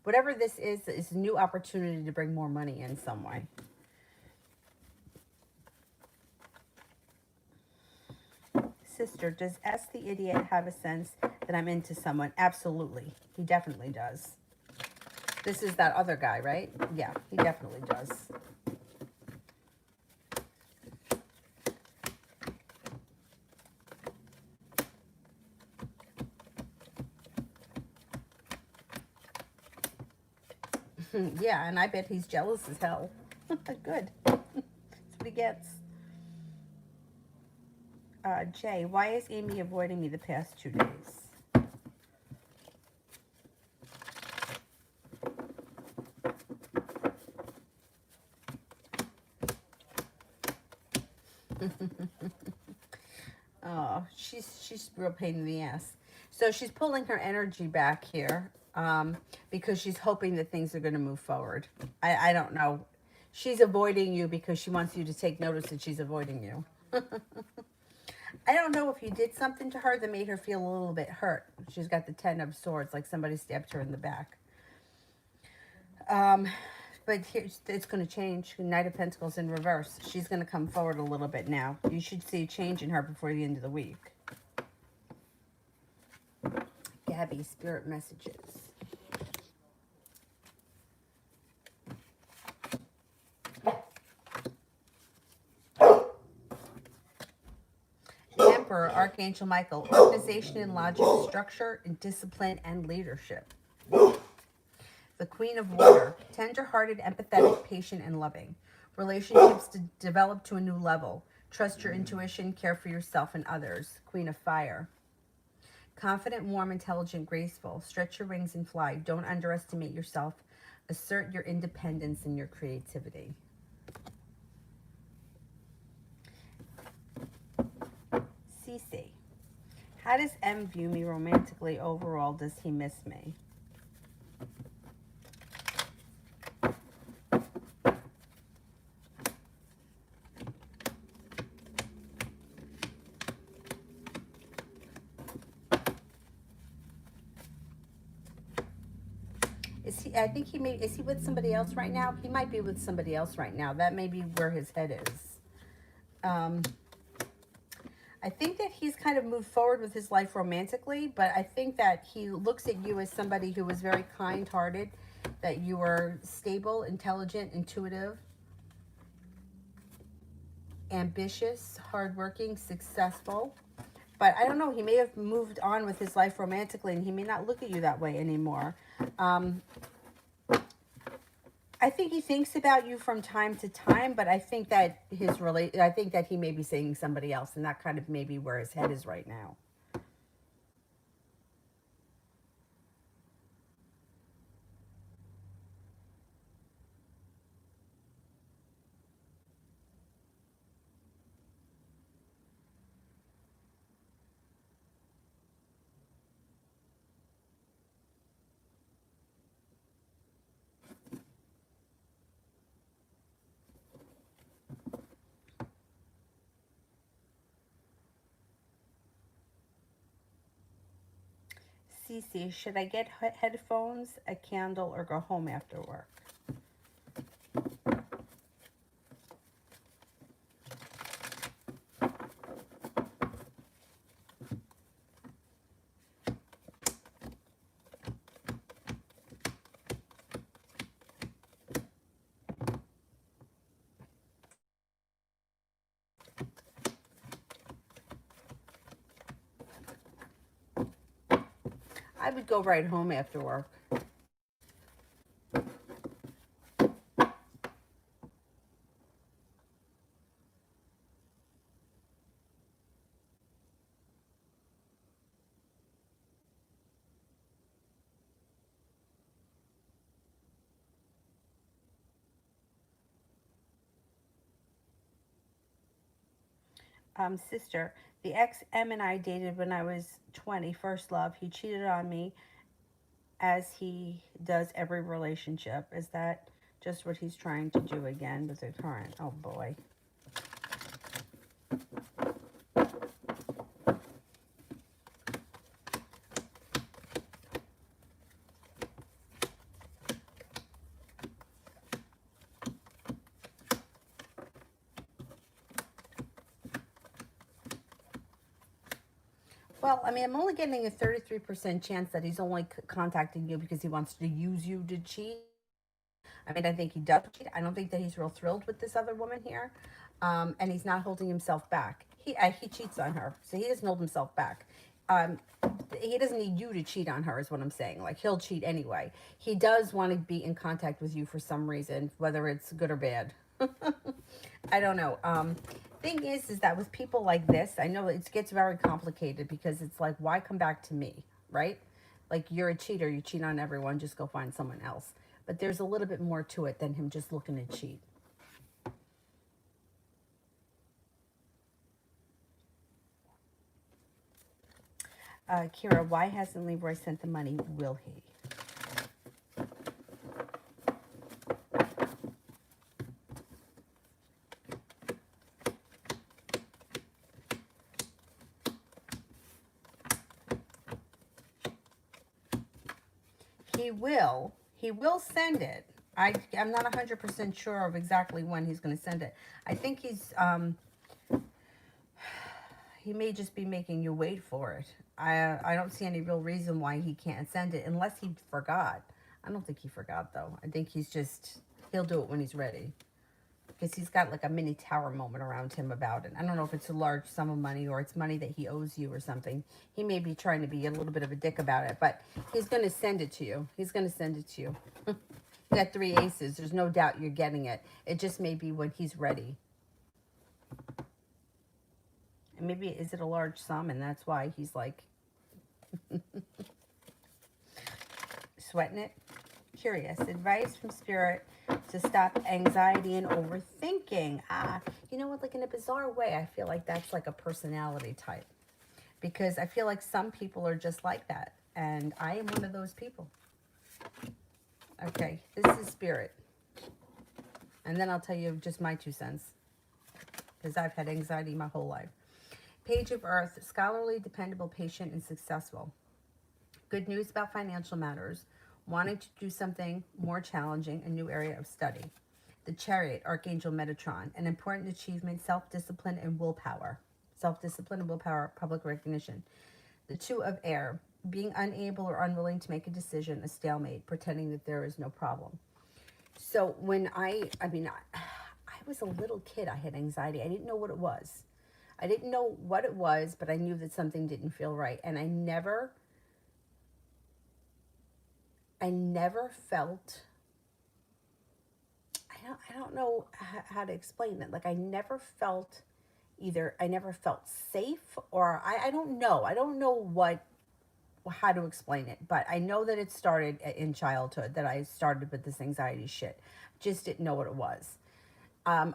S1: whatever this is a new opportunity to bring more money in some way. Sister, does S the idiot have a sense that I'm into someone? Absolutely. He definitely does. This is that other guy, right? Yeah, he definitely does. Yeah, and I bet he's jealous as hell. Good. That's what he gets. Jay, why is Amy avoiding me the past 2 days? Oh, she's a real pain in the ass. So she's pulling her energy back here, because she's hoping that things are going to move forward. I don't know. She's avoiding you because she wants you to take notice that she's avoiding you. I don't know if you did something to her that made her feel a little bit hurt. She's got the 10 of Swords, like somebody stabbed her in the back. But it's going to change. Knight of Pentacles in reverse. She's going to come forward a little bit now. You should see a change in her before the end of the week. Gabby, spirit messages. Emperor, Archangel Michael, organization and logic, structure and discipline and leadership. The Queen of Water, tender-hearted, empathetic, patient, and loving. Relationships to develop to a new level. Trust your intuition, care for yourself and others. Queen of Fire. Confident, warm, intelligent, graceful. Stretch your wings and fly. Don't underestimate yourself. Assert your independence and your creativity. Cece. How does M view me romantically overall? Does he miss me? Is he with somebody else right now? He might be with somebody else right now. That may be where his head is. I think that he's kind of moved forward with his life romantically, but I think that he looks at you as somebody who is very kind-hearted that you are stable, intelligent, intuitive, ambitious, hardworking, successful. But I don't know, he may have moved on with his life romantically and he may not look at you that way anymore. Um, I think he thinks about you from time to time, but I think that I think that he may be seeing somebody else, and that kind of maybe where his head is right now. Cece, should I get headphones, a candle, or go home after work? I would go right home after work. Sister, the ex M and I dated when I was 20, first love. He cheated on me as he does every relationship. Is that just what he's trying to do again with the current? Oh boy. Well, I mean, I'm only getting a 33% chance that he's only contacting you because he wants to use you to cheat. I mean, I think he does cheat. I don't think that he's real thrilled with this other woman here. And he's not holding himself back. He cheats on her, so he doesn't hold himself back. Um, he doesn't need you to cheat on her, is what I'm saying. Like, he'll cheat anyway. He does want to be in contact with you for some reason, whether it's good or bad. I don't know. Thing is that with people like this, I know it gets very complicated because it's like, why come back to me, right? Like, you're a cheater, you cheat on everyone, just go find someone else. But there's a little bit more to it than him just looking to cheat. Kira, why hasn't Leroy sent the money? Will he? He will. He will send it. I'm not 100% sure of exactly when he's going to send it. I think he may just be making you wait for it. I don't see any real reason why he can't send it unless he forgot. I don't think he forgot though. I think he'll do it when he's ready. Because he's got like a mini tower moment around him about it. I don't know if it's a large sum of money or it's money that he owes you or something. He may be trying to be a little bit of a dick about it, but he's going to send it to you. He's going to send it to you. You got 3 aces. There's no doubt you're getting it. It just may be when he's ready. And maybe is it a large sum and that's why he's like sweating it? Curious. Advice from Spirit to stop anxiety and overthinking. You know what? Like in a bizarre way, I feel like that's like a personality type. Because I feel like some people are just like that. And I am one of those people. Okay, this is Spirit. And then I'll tell you just my 2 cents. Because I've had anxiety my whole life. Page of Earth, scholarly, dependable, patient, and successful. Good news about financial matters. Wanting to do something more challenging, a new area of study. The Chariot, Archangel Metatron, an important achievement, self-discipline and willpower. Self-discipline and willpower, public recognition. The Two of Air, being unable or unwilling to make a decision, a stalemate, pretending that there is no problem. So when I was a little kid, I had anxiety. I didn't know what it was. I didn't know what it was, but I knew that something didn't feel right. And I never felt, I don't know how to explain it. Like I never felt I never felt safe, or I don't know. I don't know how to explain it, but I know that it started in childhood, that I started with this anxiety shit. Just didn't know what it was.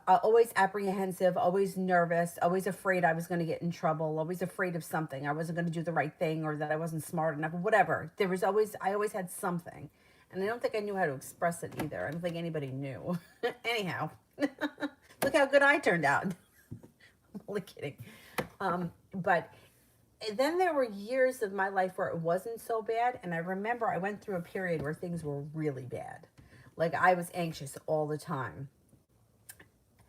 S1: Always apprehensive, always nervous, always afraid I was going to get in trouble, always afraid of something. I wasn't going to do the right thing, or that I wasn't smart enough, whatever. I always had something. And I don't think I knew how to express it either. I don't think anybody knew. Anyhow, look how good I turned out. I'm only kidding. But then there were years of my life where it wasn't so bad. And I remember I went through a period where things were really bad. Like I was anxious all the time.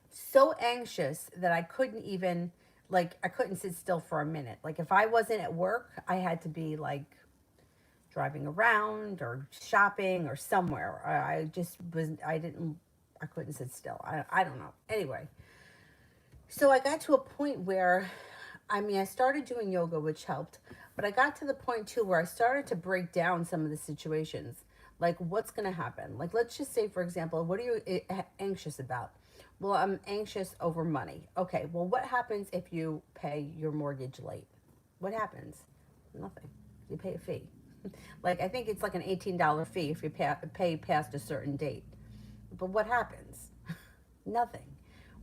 S1: So anxious that I couldn't even, like, I couldn't sit still for a minute. Like if I wasn't at work, I had to be like driving around or shopping or somewhere. I just was, I couldn't sit still. I don't know. Anyway, so I got to a point where, I started doing yoga, which helped, but I got to the point too where I started to break down some of the situations. Like, what's going to happen? Like, let's just say, for example, what are you anxious about? Well, I'm anxious over money. Okay, well, what happens if you pay your mortgage late? What happens? Nothing. You pay a fee. Like, I think it's like an $18 fee if you pay past a certain date. But what happens? Nothing.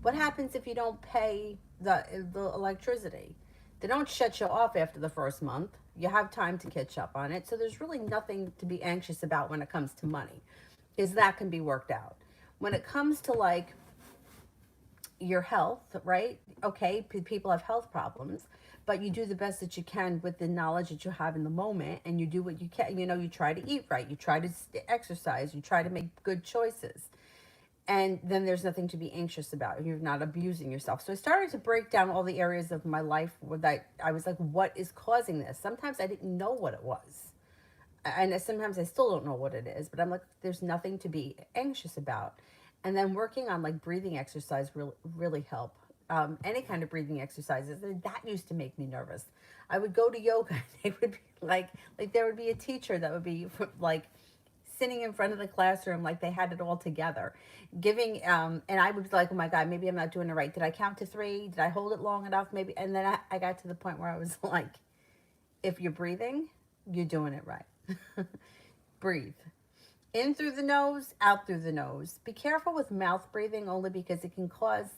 S1: What happens if you don't pay the electricity? They don't shut you off after the first month. You have time to catch up on it. So there's really nothing to be anxious about when it comes to money, is that can be worked out. When it comes to like your health, right? Okay, people have health problems, but you do the best that you can with the knowledge that you have in the moment, and you do what you can. You try to eat right, you try to exercise, you try to make good choices. And then there's nothing to be anxious about. You're not abusing yourself. So I started to break down all the areas of my life where I was like, what is causing this? Sometimes I didn't know what it was. And sometimes I still don't know what it is, but I'm like, there's nothing to be anxious about. And then working on like breathing exercise really help. Any kind of breathing exercises, that used to make me nervous. I would go to yoga and they would be like there would be a teacher that would be like sitting in front of the classroom like they had it all together, giving and I would be like, oh my god, maybe I'm not doing it right. Did I count to 3? Did I hold it long enough? Maybe. And then I got to the point where I was like, if you're breathing, you're doing it right. Breathe in through the nose, out through the nose. Be careful with mouth breathing, only because it can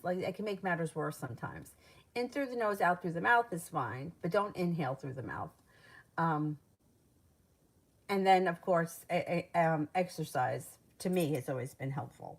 S1: it can make matters worse sometimes. In through the nose, out through the mouth is fine, but don't inhale through the mouth. Um, and then, of course, exercise to me has always been helpful.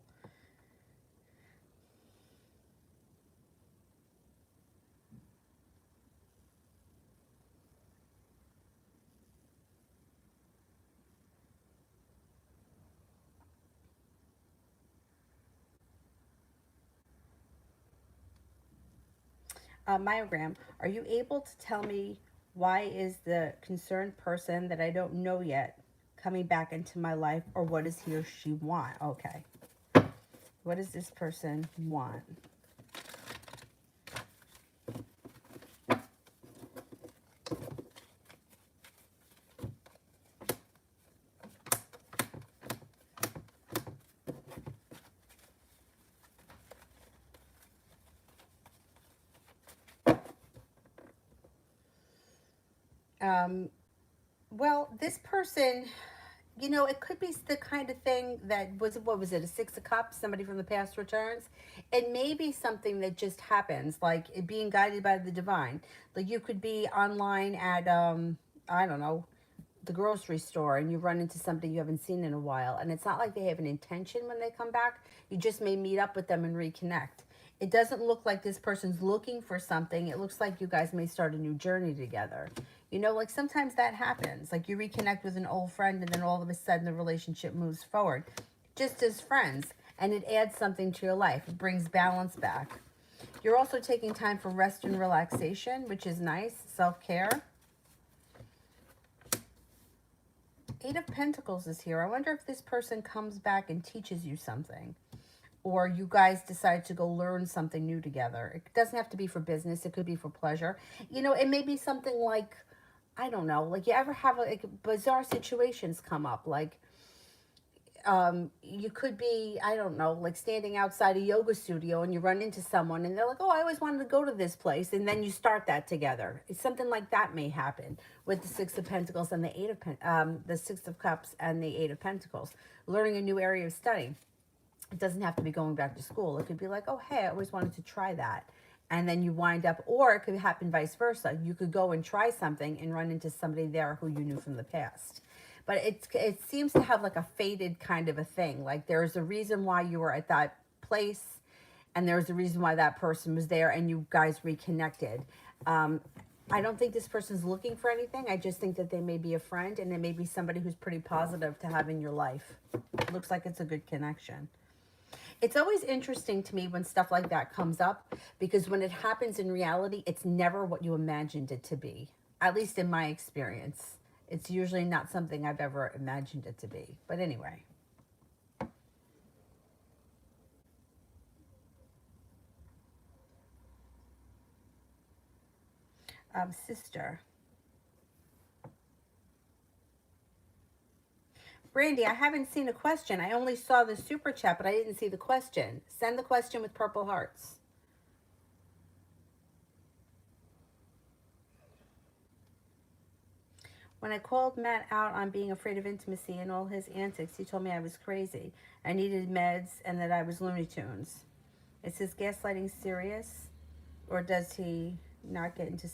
S1: Myogram, are you able to tell me why is the concerned person that I don't know yet coming back into my life, or what does he or she want? Okay. What does this person want? Um, well, this person, it could be the kind of thing that was, what was it, a 6 of Cups, somebody from the past returns. It may be something that just happens, like it being guided by the divine. Like you could be online at, I don't know, the grocery store, and you run into somebody you haven't seen in a while. And it's not like they have an intention when they come back. You just may meet up with them and reconnect. It doesn't look like this person's looking for something. It looks like you guys may start a new journey together. Like sometimes that happens. Like you reconnect with an old friend and then all of a sudden the relationship moves forward. Just as friends. And it adds something to your life. It brings balance back. You're also taking time for rest and relaxation, which is nice. Self-care. Eight of Pentacles is here. I wonder if this person comes back and teaches you something. Or you guys decide to go learn something new together. It doesn't have to be for business. It could be for pleasure. You know, it may be something like, I don't know, like you ever have like bizarre situations come up, like you could be, I don't know, like standing outside a yoga studio and you run into someone and they're like, oh, I always wanted to go to this place. And then you start that together. It's something like that may happen with the Six of Pentacles and the the Six of Cups and the Eight of Pentacles. Learning a new area of study. It doesn't have to be going back to school. It could be like, oh, hey, I always wanted to try that. And then you wind up, or it could happen vice versa. You could go and try something and run into somebody there who you knew from the past. But it seems to have like a faded kind of a thing. Like there's a reason why you were at that place and there's a reason why that person was there and you guys reconnected. I don't think this person's looking for anything. I just think that they may be a friend and it may be somebody who's pretty positive to have in your life. It looks like it's a good connection. It's always interesting to me when stuff like that comes up because when it happens in reality, it's never what you imagined it to be. At least in my experience. It's usually not something I've ever imagined it to be. But anyway. Sister. Brandy, I haven't seen a question. I only saw the super chat, but I didn't see the question. Send the question with purple hearts. When I called Matt out on being afraid of intimacy and all his antics, he told me I was crazy. I needed meds and that I was Looney Tunes. Is his gaslighting serious? Or does he not get into...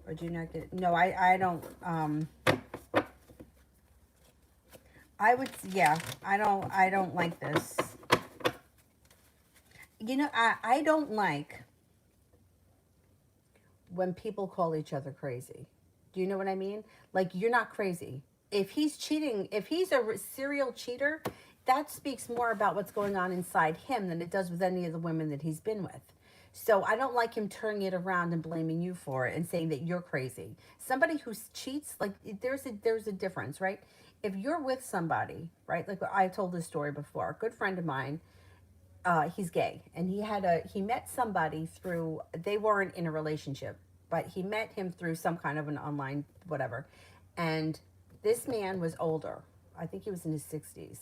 S1: or do you not get... No, I don't... I would... Yeah, I don't like this. You know, I don't like when people call each other crazy. Do you know what I mean? Like, you're not crazy. If he's cheating, if he's a serial cheater, that speaks more about what's going on inside him than it does with any of the women that he's been with. So I don't like him turning it around and blaming you for it and saying that you're crazy. Somebody who cheats, like there's a difference, right? If you're with somebody, right? Like I told this story before, a good friend of mine, he's gay and he met somebody through, they weren't in a relationship, but he met him through some kind of an online whatever. And this man was older. I think he was in his 60s.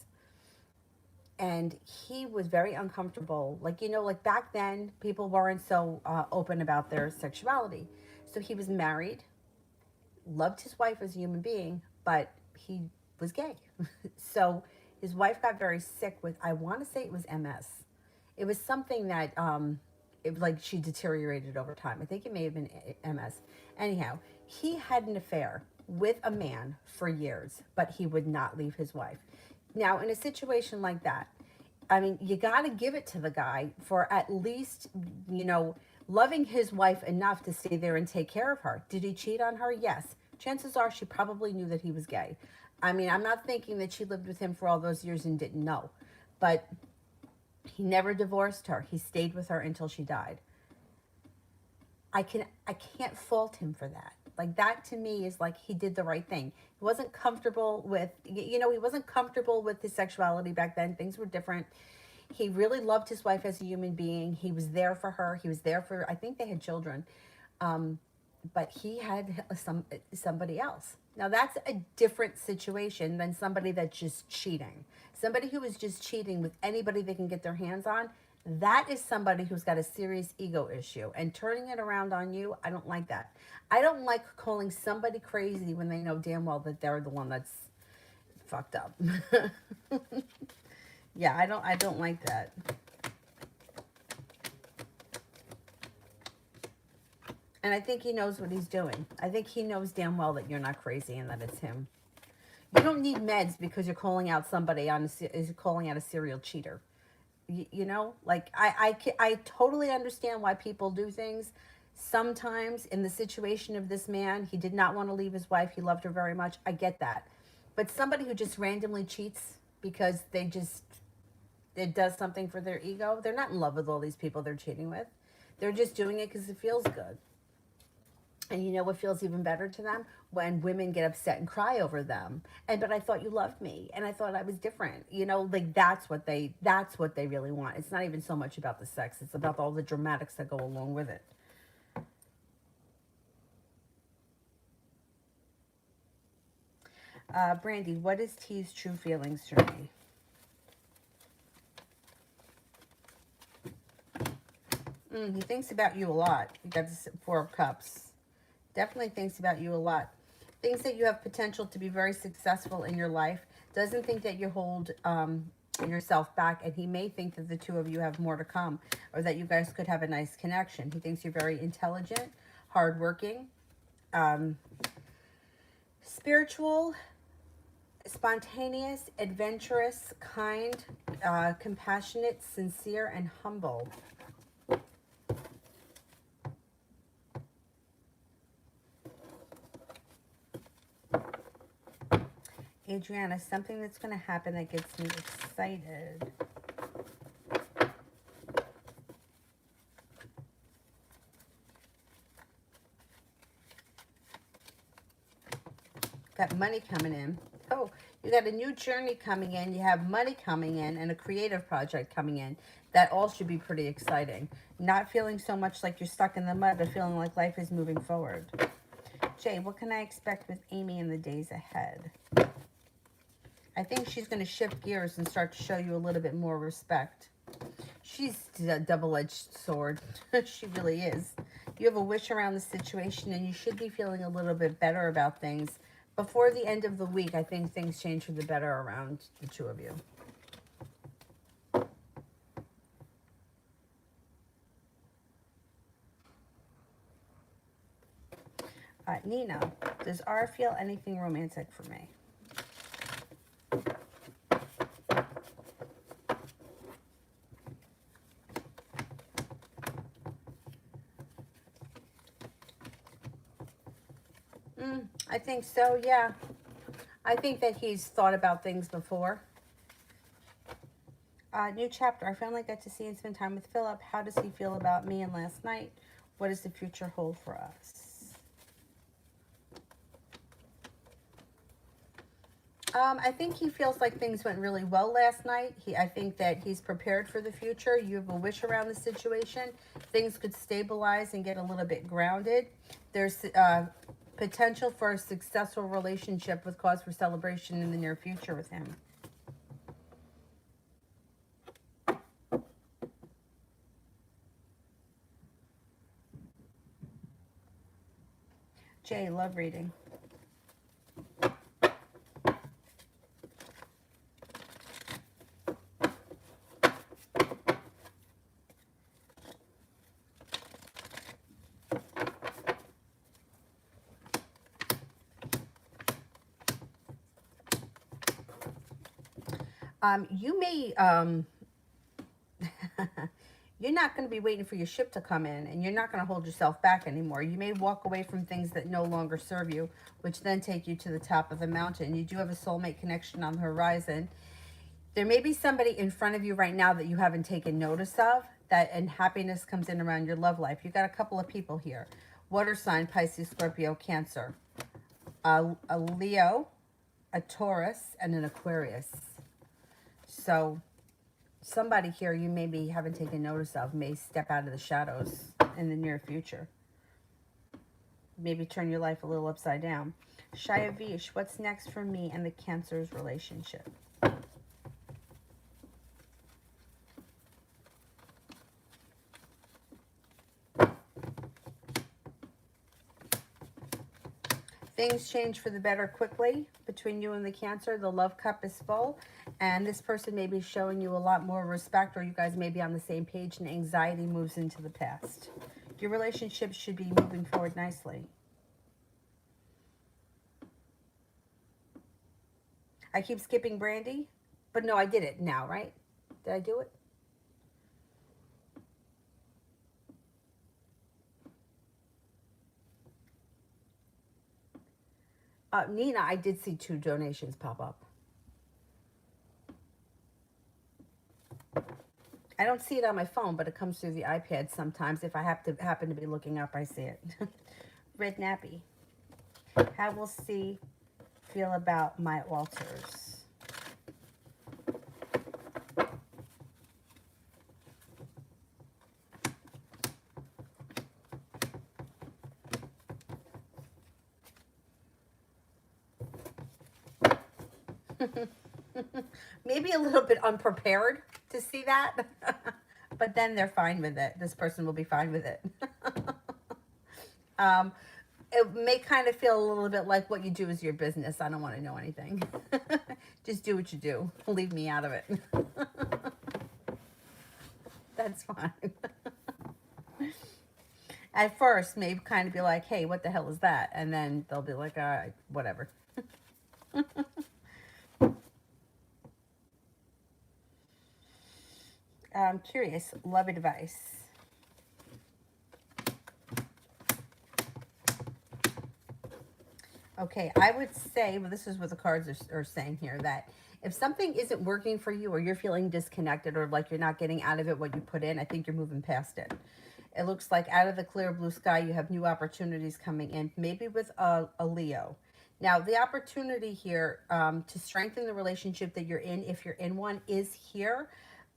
S1: And he was very uncomfortable. Like, you know, like back then, people weren't so open about their sexuality. So he was married, loved his wife as a human being, but he was gay. So his wife got very sick with, I want to say it was MS. It was something that, like she deteriorated over time. I think it may have been MS. Anyhow, he had an affair with a man for years, but he would not leave his wife. Now, in a situation like that, I mean, you got to give it to the guy for at least, you know, loving his wife enough to stay there and take care of her. Did he cheat on her? Yes. Chances are she probably knew that he was gay. I mean, I'm not thinking that she lived with him for all those years and didn't know. But he never divorced her. He stayed with her until she died. I can't fault him for that. Like that to me is like he did the right thing. He wasn't comfortable with, you know, he wasn't comfortable with his sexuality back then. Things were different. He really loved his wife as a human being. He was there for her. He was there for, I think they had children. But he had somebody else. Now that's a different situation than somebody that's just cheating. Somebody who is just cheating with anybody they can get their hands on, that is somebody who's got a serious ego issue. And turning it around on you, I don't like that. I don't like calling somebody crazy when they know damn well that they're the one that's fucked up. Yeah, I don't like that. And I think he knows what he's doing. I think he knows damn well that you're not crazy and that it's him. You don't need meds because you're calling out somebody is calling out a serial cheater. You know, like I totally understand why people do things. Sometimes in the situation of this man, he did not want to leave his wife. He loved her very much. I get that. But somebody who just randomly cheats because it does something for their ego, they're not in love with all these people they're cheating with. They're just doing it because it feels good. And you know what feels even better to them? When women get upset and cry over them. And but I thought you loved me and I thought I was different. You know, like that's what they really want. It's not even so much about the sex. It's about all the dramatics that go along with it. Brandy, what is T's true feelings for me? He thinks about you a lot. You got the Four of Cups. Definitely thinks about you a lot. Thinks that you have potential to be very successful in your life. Doesn't think that you hold yourself back. And he may think that the two of you have more to come. Or that you guys could have a nice connection. He thinks you're very intelligent, hardworking, spiritual, spontaneous, adventurous, kind, compassionate, sincere, and humble. Adriana, something that's going to happen that gets me excited. Got money coming in. Oh, you got a new journey coming in. You have money coming in and a creative project coming in. That all should be pretty exciting. Not feeling so much like you're stuck in the mud, but feeling like life is moving forward. Jay, what can I expect with Amy in the days ahead? I think she's going to shift gears and start to show you a little bit more respect. She's a double-edged sword. She really is. You have a wish around the situation, and you should be feeling a little bit better about things. Before the end of the week, I think things change for the better around the two of you. Nina, does R feel anything romantic for me? I think so, yeah. I think that he's thought about things before. New chapter. I finally got to see and spend time with Philip. How does he feel about me and last night? What does the future hold for us? I think he feels like things went really well last night. I think that he's prepared for the future. You have a wish around the situation. Things could stabilize and get a little bit grounded. There's potential for a successful relationship with cause for celebration in the near future with him. Jay, love reading. You may, you're not going to be waiting for your ship to come in, and you're not going to hold yourself back anymore. You may walk away from things that no longer serve you, which then take you to the top of the mountain. You do have a soulmate connection on the horizon. There may be somebody in front of you right now that you haven't taken notice of, and happiness comes in around your love life. You've got a couple of people here. Water sign, Pisces, Scorpio, Cancer. A Leo, a Taurus, and an Aquarius. So somebody here you maybe haven't taken notice of may step out of the shadows in the near future. Maybe turn your life a little upside down. Shayavish, what's next for me and the Cancer's relationship? Things change for the better quickly between you and the Cancer. The love cup is full, and this person may be showing you a lot more respect, or you guys may be on the same page, and anxiety moves into the past. Your relationship should be moving forward nicely. I keep skipping Brandy, but no, I did it now, right? Did I do it? Nina, I did see 2 donations pop up. I don't see it on my phone, but it comes through the iPad sometimes. If I happen to be looking up, I see it. red nappy. How will C feel about my altars? Maybe a little bit unprepared to see that, but then they're fine with it. This person will be fine with it. um, it may kind of feel a little bit like what you do is your business. I don't want to know anything. Just do what you do. Leave me out of it. That's fine. At first, maybe kind of be like, hey, what the hell is that? And then they'll be like, whatever. I'm curious. Love advice. Okay, I would say, well, this is what the cards are saying here, that if something isn't working for you or you're feeling disconnected or like you're not getting out of it what you put in, I think you're moving past it. It looks like out of the clear blue sky, you have new opportunities coming in, maybe with a Leo. Now, the opportunity here to strengthen the relationship that you're in, if you're in one, is here.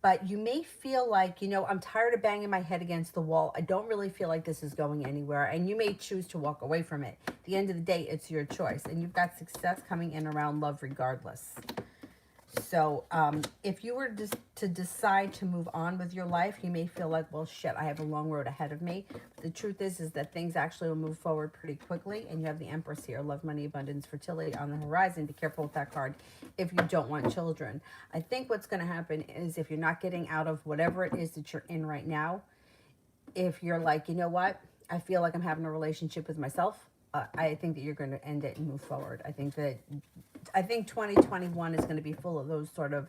S1: But you may feel like, you know, I'm tired of banging my head against the wall. I don't really feel like this is going anywhere. And you may choose to walk away from it. At the end of the day, it's your choice. And you've got success coming in around love regardless. So if you were to decide to move on with your life, you may feel like, well, shit, I have a long road ahead of me. The truth is that things actually will move forward pretty quickly. And you have the Empress here, love, money, abundance, fertility on the horizon. Be careful with that card if you don't want children. I think what's going to happen is if you're not getting out of whatever it is that you're in right now, if you're like, you know what, I feel like I'm having a relationship with myself, I think that you're going to end it and move forward. I think 2021 is going to be full of those sort of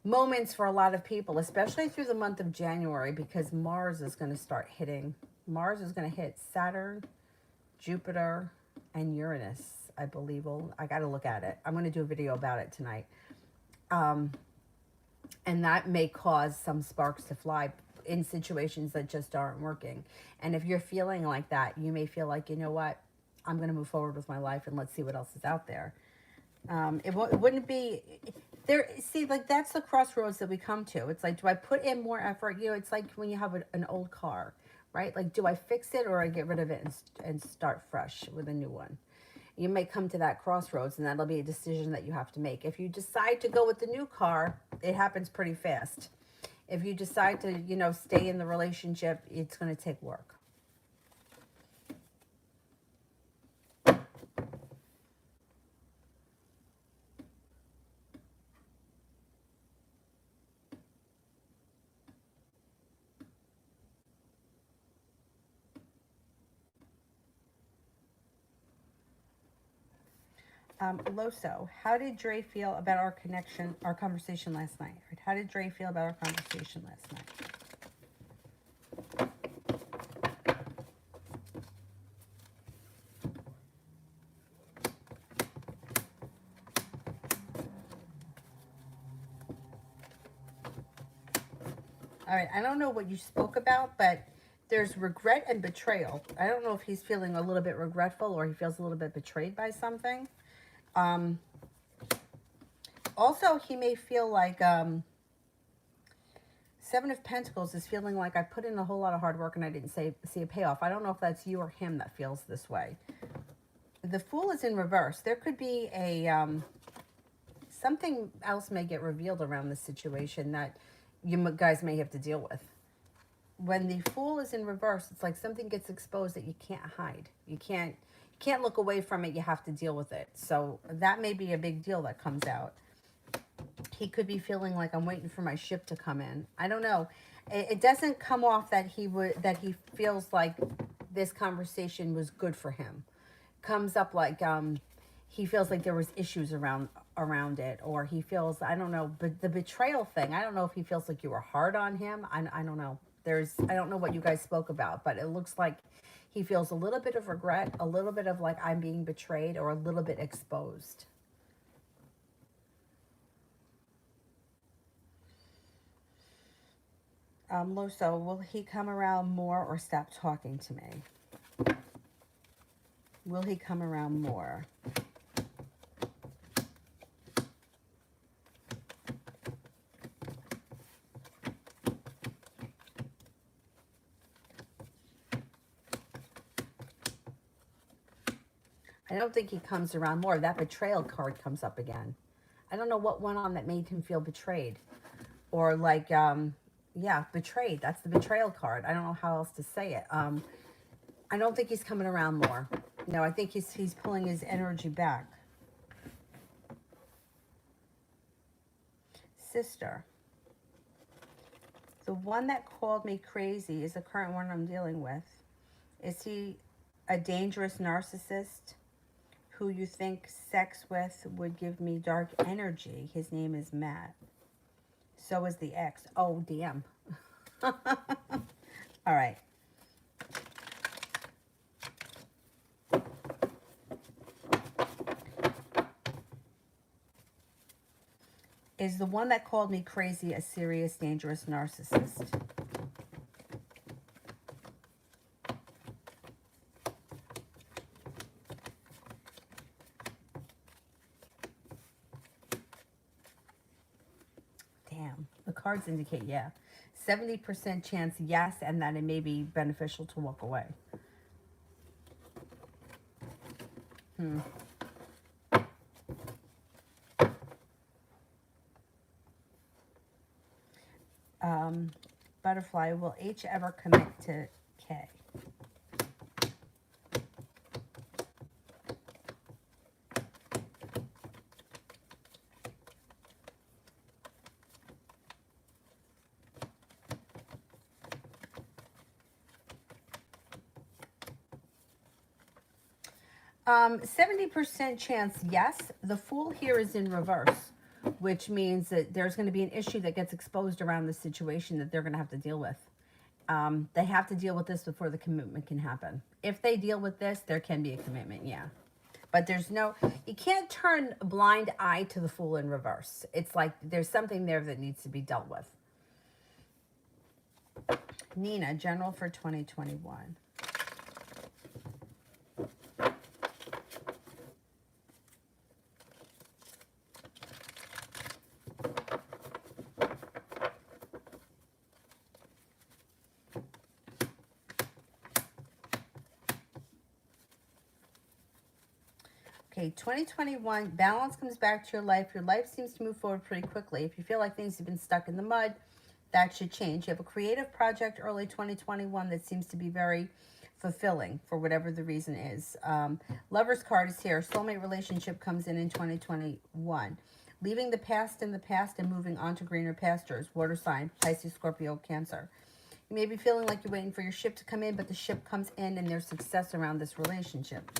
S1: moments for a lot of people, especially through the month of January, because Mars is going to start hitting. Mars is going to hit Saturn, Jupiter, and Uranus, I believe. Well, I got to look at it. I'm going to do a video about it tonight. And that may cause some sparks to fly in situations that just aren't working. And if you're feeling like that, you may feel like, you know what, I'm going to move forward with my life and let's see what else is out there. It wouldn't be there. See, like that's the crossroads that we come to. It's like, do I put in more effort? You know, it's like when you have an old car, right? Like, do I fix it or I get rid of it and start fresh with a new one? You may come to that crossroads and that'll be a decision that you have to make. If you decide to go with the new car, it happens pretty fast. If you decide to, you know, stay in the relationship, it's going to take work. Loso, how did Dre feel about our conversation last night? How did Dre feel about our conversation last night? All right, I don't know what you spoke about, but there's regret and betrayal. I don't know if he's feeling a little bit regretful or he feels a little bit betrayed by something. Also, he may feel like Seven of Pentacles is feeling like I put in a whole lot of hard work and I didn't see a payoff. I don't know if that's you or him that feels this way. The Fool is in reverse. There could be a something else may get revealed around this situation that you guys may have to deal with. When the Fool is in reverse, it's like something gets exposed that you can't hide. You can't look away from it. You have to deal with it. So that may be a big deal that comes out. He could be feeling like I'm waiting for my ship to come in. I don't know. It doesn't come off that he feels like this conversation was good for him. Comes up like he feels like there was issues around it, or he feels, I don't know, but the betrayal thing, I don't know if he feels like you were hard on him. I don't know. I don't know what you guys spoke about, but it looks like he feels a little bit of regret, a little bit of like I'm being betrayed, or a little bit exposed. Loso, will he come around more or stop talking to me? Will he come around more? I don't think he comes around more. That betrayal card comes up again. I don't know what went on that made him feel betrayed. Or like, yeah, betrayed. That's the betrayal card. I don't know how else to say it. I don't think he's coming around more. No, I think he's pulling his energy back. Sister. The one that called me crazy is the current one I'm dealing with. Is he a dangerous narcissist who you think sex with would give me dark energy? His name is Matt. So is the ex. Oh, damn. All right. Is the one that called me crazy a serious, dangerous narcissist? Damn. The cards indicate yeah. 70% chance yes, and that it may be beneficial to walk away. Butterfly, will H ever commit to K? Um, 70% chance yes. The Fool here is in reverse, which means that there's going to be an issue that gets exposed around the situation that they're going to have to deal with. They have to deal with this before the commitment can happen. If they deal with this, there can be a commitment, yeah. But there's no, you can't turn a blind eye to the Fool in reverse. It's like there's something there that needs to be dealt with. Nina, general for 2021. Okay, 2021, balance comes back to your life. Your life seems to move forward pretty quickly. If you feel like things have been stuck in the mud, that should change. You have a creative project early 2021 that seems to be very fulfilling for whatever the reason is. Lover's card is here. Soulmate relationship comes in 2021. Leaving the past in the past and moving on to greener pastures. Water sign, Pisces, Scorpio, Cancer. You may be feeling like you're waiting for your ship to come in, but the ship comes in and there's success around this relationship.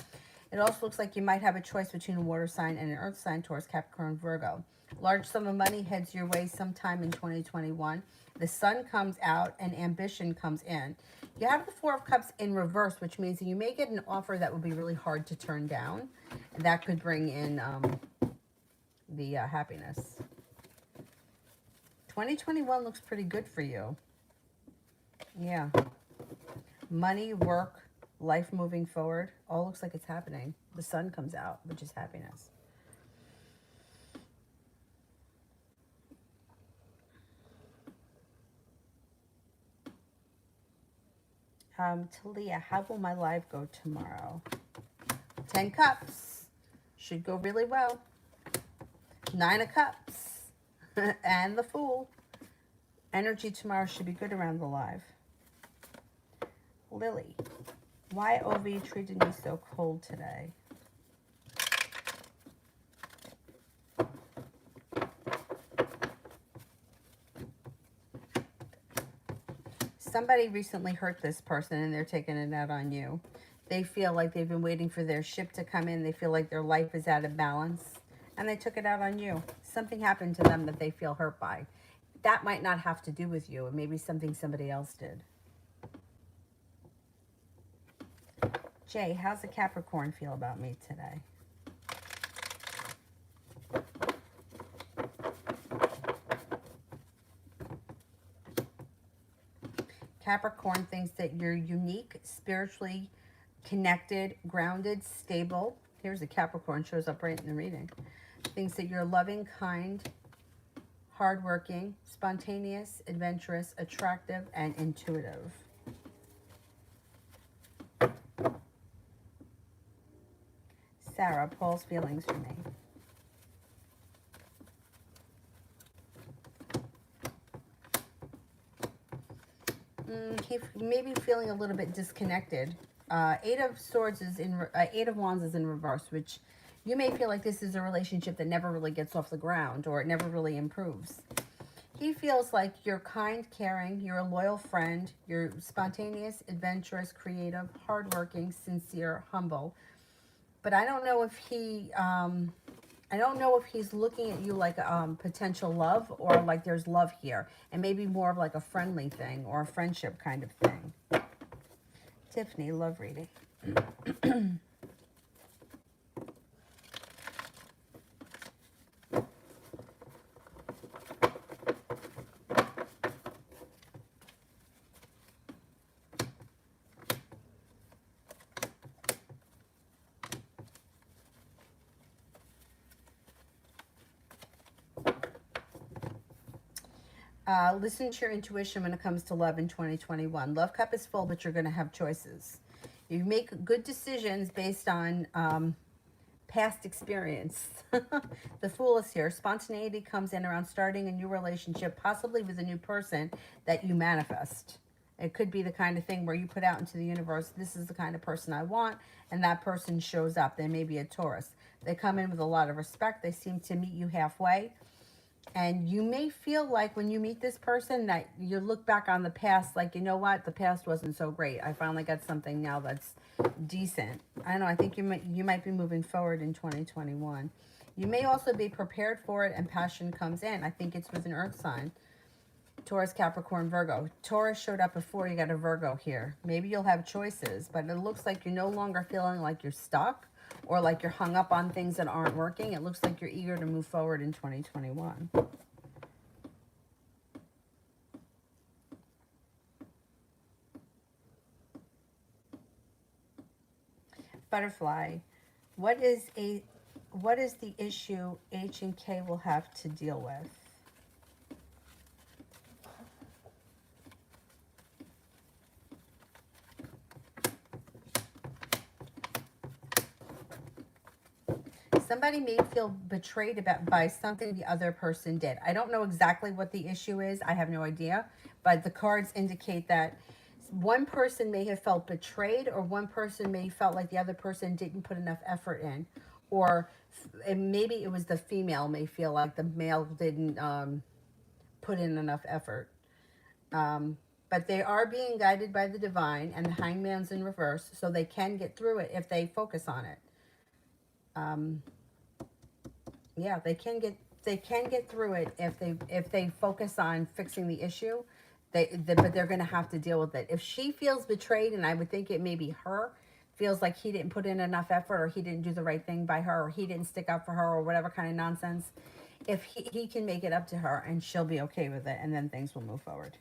S1: It also looks like you might have a choice between a water sign and an earth sign, Taurus, Capricorn, Virgo. Large sum of money heads your way sometime in 2021. The sun comes out and ambition comes in. You have the Four of Cups in reverse, which means that you may get an offer that would be really hard to turn down. That could bring in the happiness. 2021 looks pretty good for you. Yeah. Money, work, life moving forward, all looks like it's happening. The sun comes out, which is happiness. Talia, how will my live go tomorrow? 10 cups. Should go really well. 9 of cups. And the Fool. Energy tomorrow should be good around the live. Lily, why OV treated me so cold today? Somebody recently hurt this person and they're taking it out on you. They feel like they've been waiting for their ship to come in. They feel like their life is out of balance and they took it out on you. Something happened to them that they feel hurt by. That might not have to do with you. It may be something somebody else did. Jay, how's the Capricorn feel about me today? Capricorn thinks that you're unique, spiritually connected, grounded, stable. Here's a Capricorn, shows up right in the reading. Thinks that you're loving, kind, hardworking, spontaneous, adventurous, attractive, and intuitive. Sarah, Paul's feelings for me. He may be feeling a little bit disconnected. Eight of Swords is in, Eight of Wands is in reverse, which you may feel like this is a relationship that never really gets off the ground, or it never really improves. He feels like you're kind, caring, you're a loyal friend, you're spontaneous, adventurous, creative, hardworking, sincere, humble. But I don't know if he's looking at you like potential love, or like there's love here, and maybe more of like a friendly thing or a friendship kind of thing. Tiffany, love reading. Listen to your intuition when it comes to love in 2021. Love cup is full, but you're going to have choices. You make good decisions based on past experience. The Fool is here. Spontaneity comes in around starting a new relationship, possibly with a new person that you manifest. It could be the kind of thing where you put out into the universe, this is the kind of person I want, and that person shows up. They may be a Taurus. They come in with a lot of respect. They seem to meet you halfway. And you may feel like when you meet this person that you look back on the past like, you know what, the past wasn't so great. I finally got something now that's decent. I don't know, I think you might be moving forward in 2021. You may also be prepared for it and passion comes in. I think it's with an earth sign. Taurus, Capricorn, Virgo. Taurus showed up before, you got a Virgo here. Maybe you'll have choices, but it looks like you're no longer feeling like you're stuck or like you're hung up on things that aren't working. It looks like you're eager to move forward in 2021. Butterfly, what is the issue H and K will have to deal with? Somebody may feel betrayed by something the other person did. I don't know exactly what the issue is. I have no idea. But the cards indicate that one person may have felt betrayed, or one person may have felt like the other person didn't put enough effort in. Or maybe it was the female may feel like the male didn't put in enough effort. But they are being guided by the divine, and the hangman's in reverse, so they can get through it if they focus on it. Yeah, they can get through it if they focus on fixing the issue. But they're going to have to deal with it. If she feels betrayed, and I would think it may be her, feels like he didn't put in enough effort, or he didn't do the right thing by her, or he didn't stick up for her, or whatever kind of nonsense, if he can make it up to her, and she'll be okay with it, and then things will move forward.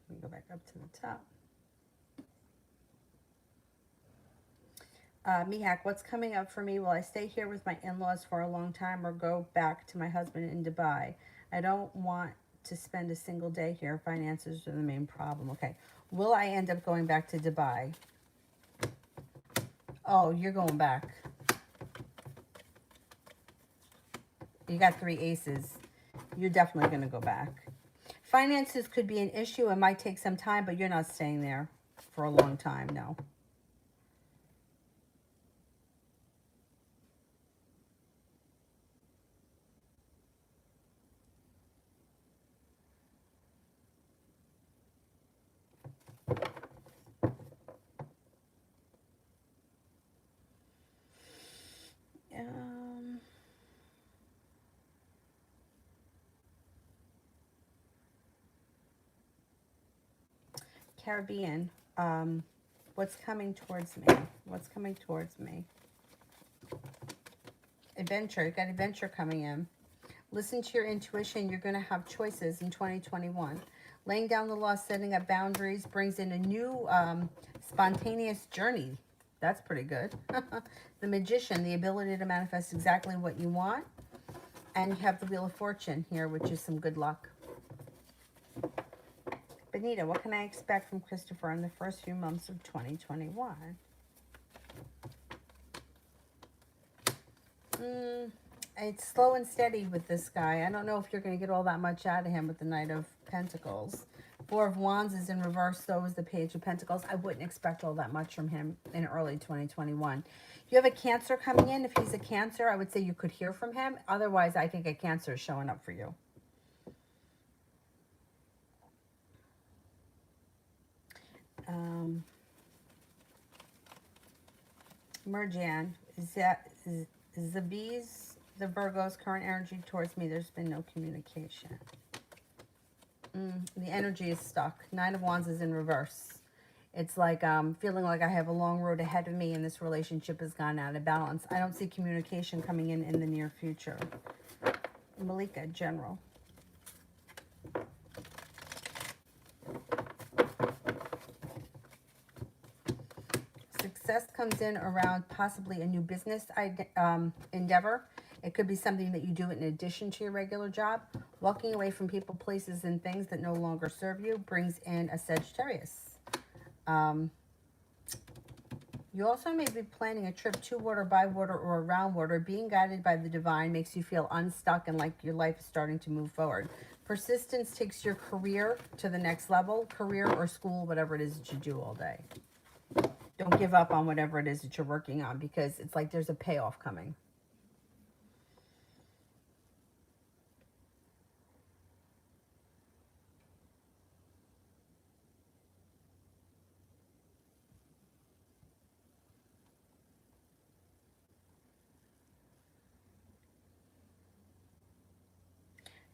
S1: Let me go back up to the top. Mihak, what's coming up for me? Will I stay here with my in-laws for a long time or go back to my husband in Dubai? I don't want to spend a single day here. Finances are the main problem. Okay. Will I end up going back to Dubai? Oh, you're going back. You got 3 aces. You're definitely going to go back. Finances could be an issue. It might take some time, but you're not staying there for a long time, no. Caribbean, what's coming towards me? What's coming towards me? Adventure. You got adventure coming in. Listen to your intuition. You're going to have choices in 2021. Laying down the law, setting up boundaries brings in a new spontaneous journey. That's pretty good. The Magician, the ability to manifest exactly what you want. And you have the Wheel of Fortune here, which is some good luck. Benita, what can I expect from Christopher in the first few months of 2021? It's slow and steady with this guy. I don't know if you're going to get all that much out of him with the Knight of Pentacles. Four of Wands is in reverse, so is the Page of Pentacles. I wouldn't expect all that much from him in early 2021. You have a Cancer coming in. If he's a Cancer, I would say you could hear from him. Otherwise, I think a Cancer is showing up for you. Merjan, Zabiz, the Virgo's current energy towards me, there's been no communication. The energy is stuck. Nine of Wands is in reverse. It's like feeling like I have a long road ahead of me and this relationship has gone out of balance. I don't see communication coming in the near future. Malika, General. Success comes in around possibly a new business endeavor. It could be something that you do in addition to your regular job. Walking away from people, places, and things that no longer serve you brings in a Sagittarius. You also may be planning a trip to water, by water, or around water. Being guided by the divine makes you feel unstuck and like your life is starting to move forward. Persistence takes your career to the next level. Career or school, whatever it is that you do all day. Don't give up on whatever it is that you're working on, because it's like there's a payoff coming.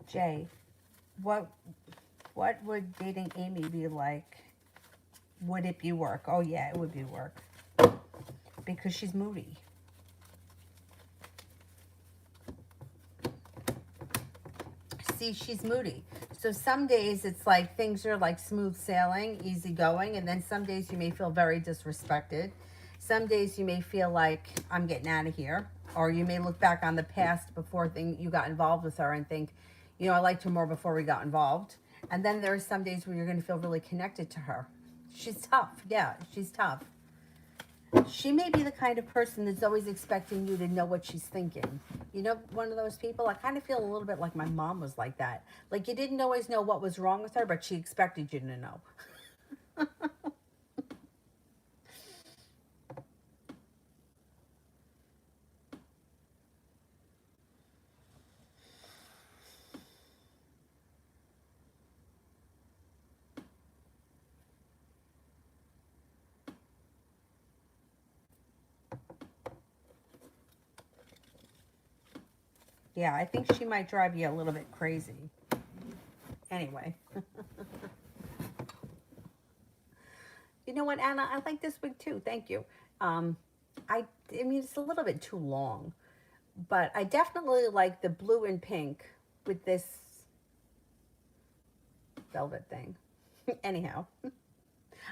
S1: Jay, what would dating Amy be like? Would it be work? Oh yeah, it would be work. Because she's moody. See, she's moody. So some days it's like things are like smooth sailing, easy going, and then some days you may feel very disrespected. Some days you may feel like I'm getting out of here, or you may look back on the past before you got involved with her and think, you know, I liked her more before we got involved. And then there are some days where you're going to feel really connected to her. She's tough. Yeah, she's tough. She may be the kind of person that's always expecting you to know what she's thinking. You know, one of those people, I kind of feel a little bit like my mom was like that. Like you didn't always know what was wrong with her, but she expected you to know. Yeah, I think she might drive you a little bit crazy. Anyway. You know what, Anna? I like this wig too. Thank you. I mean, it's a little bit too long, but I definitely like the blue and pink with this velvet thing. Anyhow,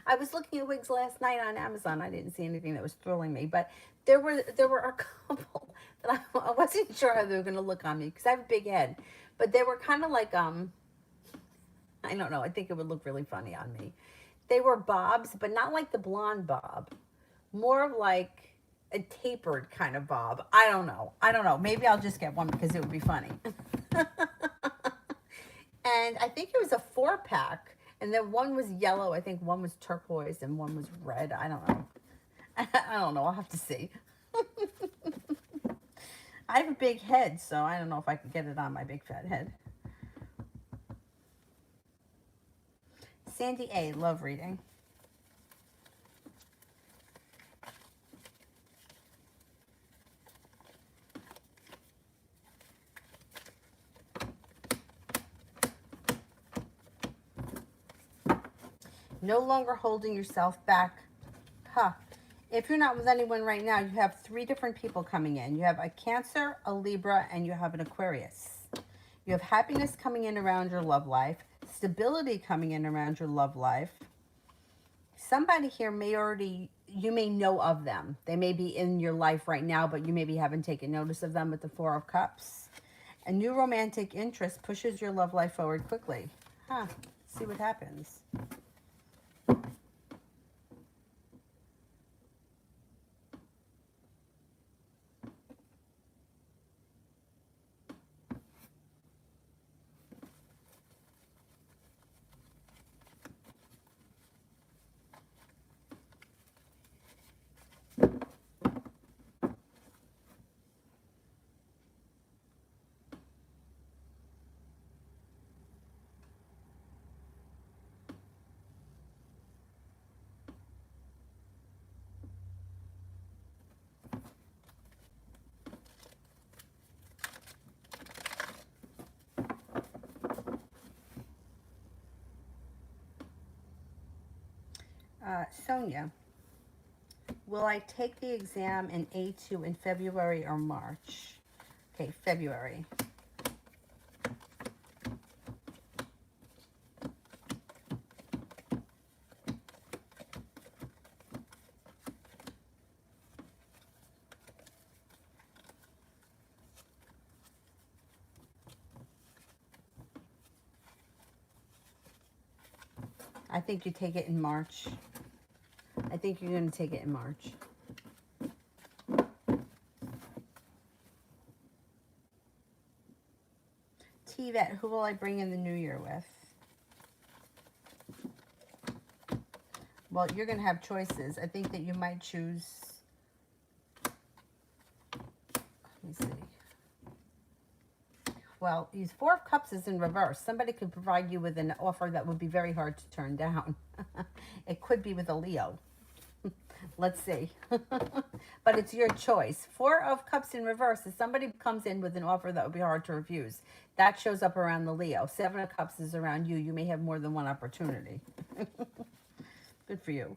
S1: I was looking at wigs last night on Amazon. I didn't see anything that was thrilling me, but there were a couple that I wasn't sure how they were going to look on me because I have a big head, but they were kind of like I don't know. I think it would look really funny on me. They were bobs, but not like the blonde bob. More of like a tapered kind of bob. I don't know. Maybe I'll just get one because it would be funny. And I think it was a 4-pack. And then one was yellow. I think one was turquoise and one was red. I don't know. I don't know. I'll have to see. I have a big head, so I don't know if I can get it on my big fat head. Sandy A, love reading. No longer holding yourself back. Huh. If you're not with anyone right now, you have 3 different people coming in. You have a Cancer, a Libra, and you have an Aquarius. You have happiness coming in around your love life, stability coming in around your love life. Somebody here may already, you may know of them. They may be in your life right now, but you maybe haven't taken notice of them with the Four of Cups. A new romantic interest pushes your love life forward quickly. Huh, see what happens. Sonia, will I take the exam in A2 in February or March? Okay, February. I think you take it in March. I think you're going to take it in March. T-Vet, who will I bring in the new year with? Well, you're going to have choices. I think that you might choose... Let me see. Well, these Four of Cups is in reverse. Somebody could provide you with an offer that would be very hard to turn down. It could be with a Leo. Let's see. But it's your choice. Four of Cups in reverse is somebody comes in with an offer that would be hard to refuse. That shows up around the Leo. Seven of Cups is around you. You may have more than one opportunity. Good for you.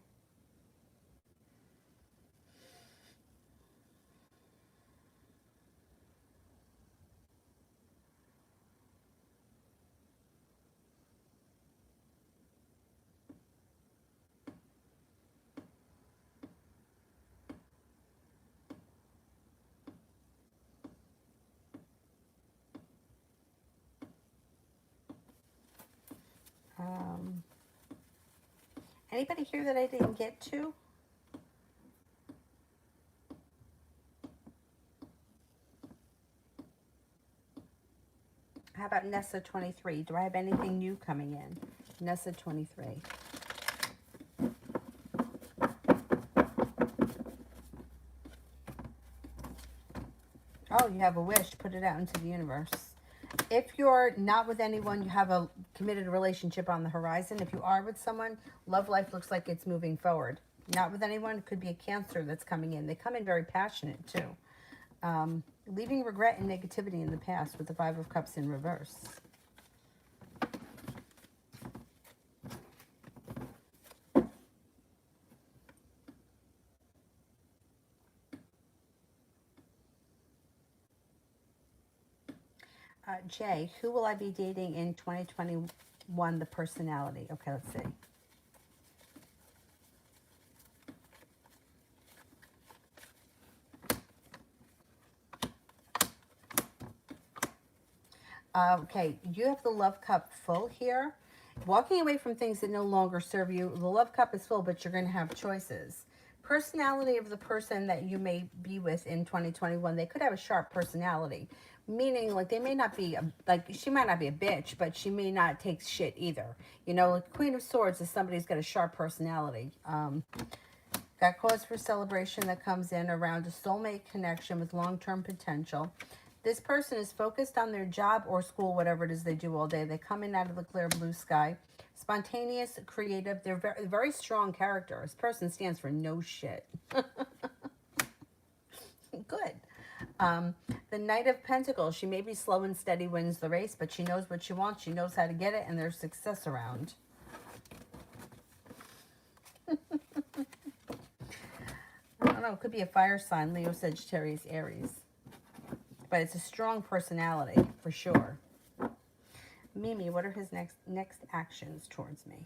S1: Anybody here that I didn't get to? How about Nessa 23? Do I have anything new coming in? Nessa 23. Oh, you have a wish. Put it out into the universe. If you're not with anyone, you have a committed relationship on the horizon. If you are with someone, love life looks like it's moving forward. Not with anyone, it could be a Cancer that's coming in. They come in very passionate too. Leaving regret and negativity in the past with the Five of Cups in reverse. Jay, who will I be dating in 2021? The personality. Okay, let's see. Okay, you have the love cup full here. Walking away from things that no longer serve you. The love cup is full, but you're going to have choices. Personality of the person that you may be with in 2021. They could have a sharp personality. Meaning, like, they may not be, like, she might not be a bitch, but she may not take shit either. You know, like, Queen of Swords is somebody who's got a sharp personality. Got cause for celebration that comes in around a soulmate connection with long-term potential. This person is focused on their job or school, whatever it is they do all day. They come in out of the clear blue sky. Spontaneous, creative. They're very, very strong character. This person stands for no shit. Good. The Knight of Pentacles. She may be slow and steady, wins the race, but she knows what she wants. She knows how to get it, and there's success around. I don't know, it could be a fire sign, Leo, Sagittarius, Aries. But it's a strong personality, for sure. Mimi, what are his next actions towards me?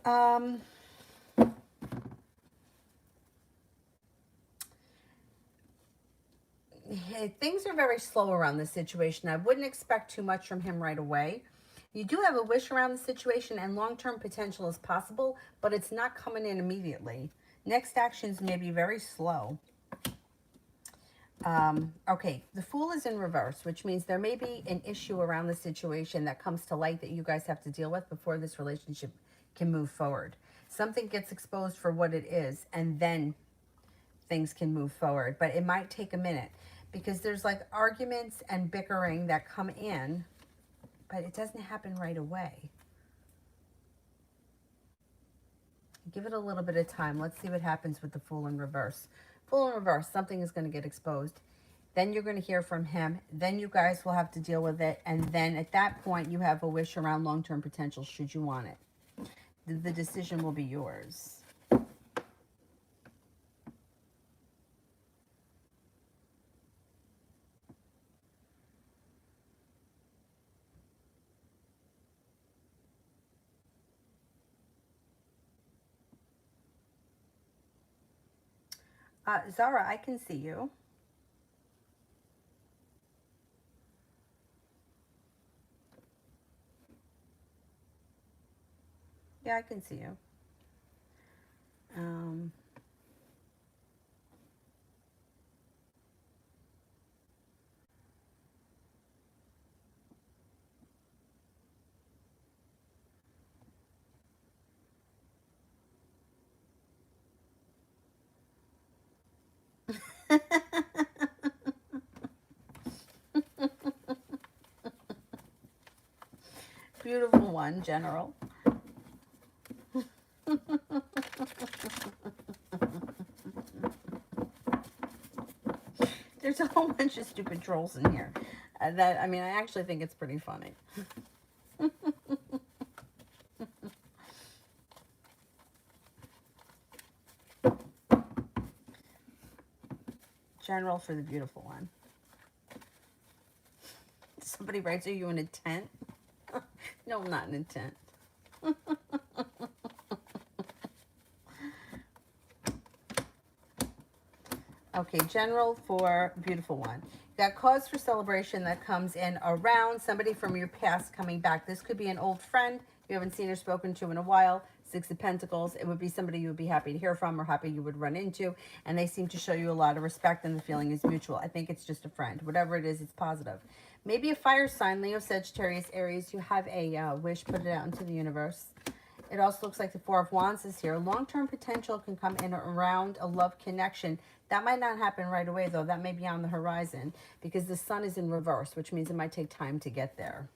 S1: Um, Things are very slow around this situation. I wouldn't expect too much from him right away. You do have a wish around the situation, and long-term potential is possible, but it's not coming in immediately. Next actions may be very slow. Okay, the Fool is in reverse, which means there may be an issue around the situation that comes to light that you guys have to deal with before this relationship can move forward. Something gets exposed for what it is, and then things can move forward. But it might take a minute because there's like arguments and bickering that come in, but it doesn't happen right away. Give it a little bit of time. Let's see what happens with the Fool in reverse. Fool in reverse, something is going to get exposed. Then you're going to hear from him. Then you guys will have to deal with it. And then at that point, you have a wish around long-term potential should you want it. The decision will be yours. Zara, I can see you. Yeah, I can see you. Beautiful one, General. There's a whole bunch of stupid trolls in here. I mean, I actually think it's pretty funny. General for the beautiful one. Somebody writes, are you in a tent? No, I'm not in a tent. Okay, General for beautiful one. You got cause for celebration that comes in around somebody from your past coming back. This could be an old friend you haven't seen or spoken to in a while. Six of Pentacles. It would be somebody you would be happy to hear from or happy you would run into. And they seem to show you a lot of respect and the feeling is mutual. I think it's just a friend. Whatever it is, it's positive. Maybe a fire sign, Leo, Sagittarius, Aries. You have a wish, put it out into the universe. It also looks like the Four of Wands is here. Long-term potential can come in around a love connection. That might not happen right away, though. That may be on the horizon because the Sun is in reverse, which means it might take time to get there.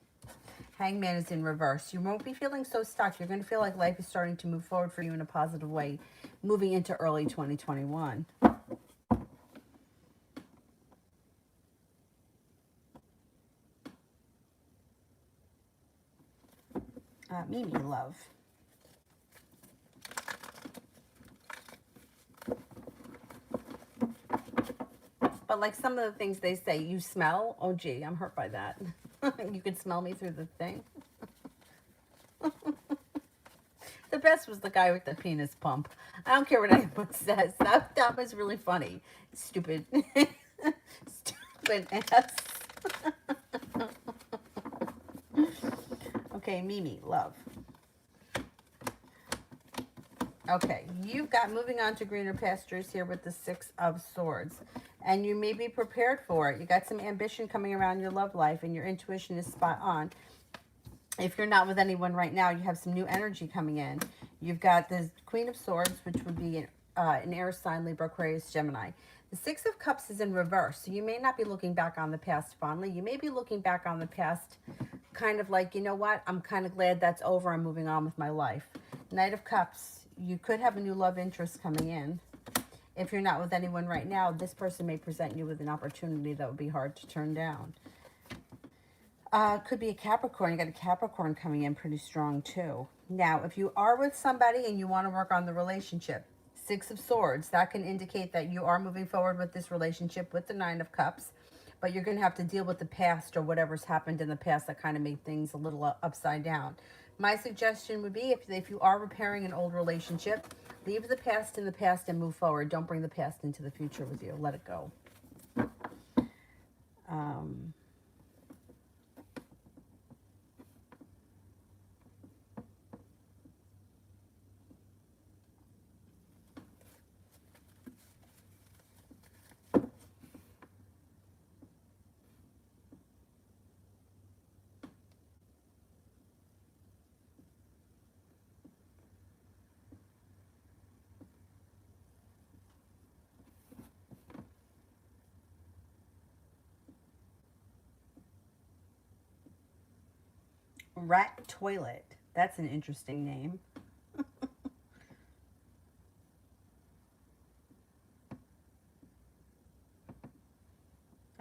S1: Hangman is in reverse. You won't be feeling so stuck. You're going to feel like life is starting to move forward for you in a positive way, moving into early 2021. Mimi, love. But like some of the things they say, you smell. Oh, gee, I'm hurt by that. You could smell me through the thing. The best was the guy with the penis pump. I don't care what anyone says. That was really funny. Stupid. Stupid ass. Okay, Mimi, love. Okay, you've got moving on to greener pastures here with the Six of Swords. And you may be prepared for it. You got some ambition coming around your love life and your intuition is spot on. If you're not with anyone right now, you have some new energy coming in. You've got the Queen of Swords, which would be an air sign, Libra, Aquarius, Gemini. The Six of Cups is in reverse, so you may not be looking back on the past fondly. You may be looking back on the past kind of like, you know what, I'm kind of glad that's over. I'm moving on with my life. Knight of Cups, you could have a new love interest coming in. If you're not with anyone right now, this person may present you with an opportunity that would be hard to turn down. Could be a Capricorn. You got a Capricorn coming in pretty strong too. Now, if you are with somebody and you want to work on the relationship, Six of Swords, that can indicate that you are moving forward with this relationship with the Nine of Cups, but you're going to have to deal with the past or whatever's happened in the past that kind of made things a little upside down. My suggestion would be if you are repairing an old relationship, leave the past in the past and move forward. Don't bring the past into the future with you. Let it go. Rat Toilet. That's an interesting name.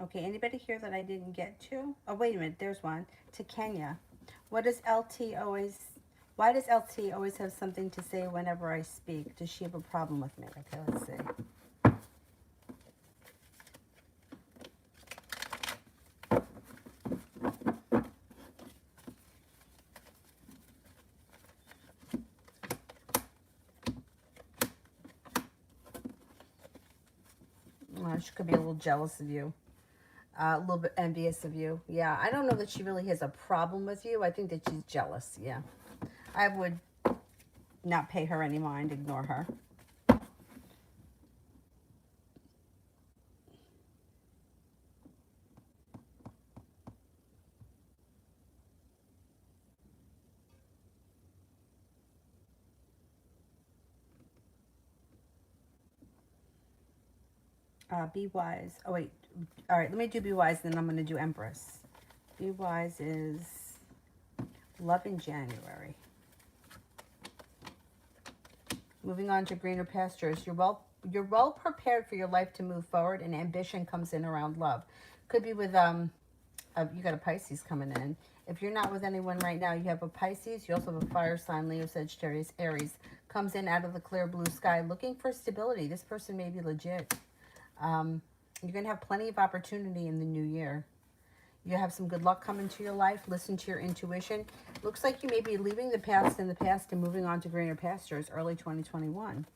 S1: Okay, anybody here that I didn't get to? Oh, wait a minute, there's one. To Kenya. What does LT always, why does LT always have something to say whenever I speak? Does she have a problem with me? Okay, let's see. She could be a little jealous of you. A little bit envious of you. Yeah, I don't know that she really has a problem with you. I think that she's jealous. Yeah. I would not pay her any mind. Ignore her. Be wise. Oh, wait. All right, let me do be wise, then I'm going to do Empress. Be wise is love in January. Moving on to greener pastures. You're well prepared for your life to move forward, and ambition comes in around love. Could be with you got a Pisces coming in. If you're not with anyone right now, you have a Pisces. You also have a fire sign, Leo, Sagittarius, Aries. Comes in out of the clear blue sky looking for stability. This person may be legit. You're going to have plenty of opportunity in the new year. You have some good luck coming to your life. Listen to your intuition. Looks like you may be leaving the past in the past and moving on to greener pastures early 2021.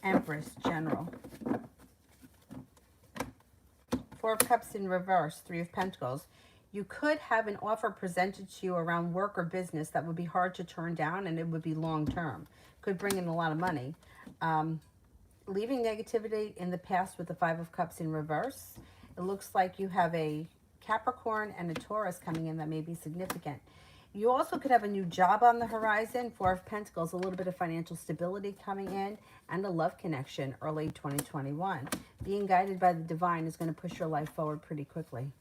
S1: Empress, General. Four of Cups in reverse, Three of Pentacles. You could have an offer presented to you around work or business that would be hard to turn down, and it would be long term. Could bring in a lot of money. Leaving negativity in the past with the Five of Cups in reverse. It looks like you have a Capricorn and a Taurus coming in that may be significant. You also could have a new job on the horizon. Four of Pentacles, a little bit of financial stability coming in, and a love connection early 2021. Being guided by the divine is going to push your life forward pretty quickly.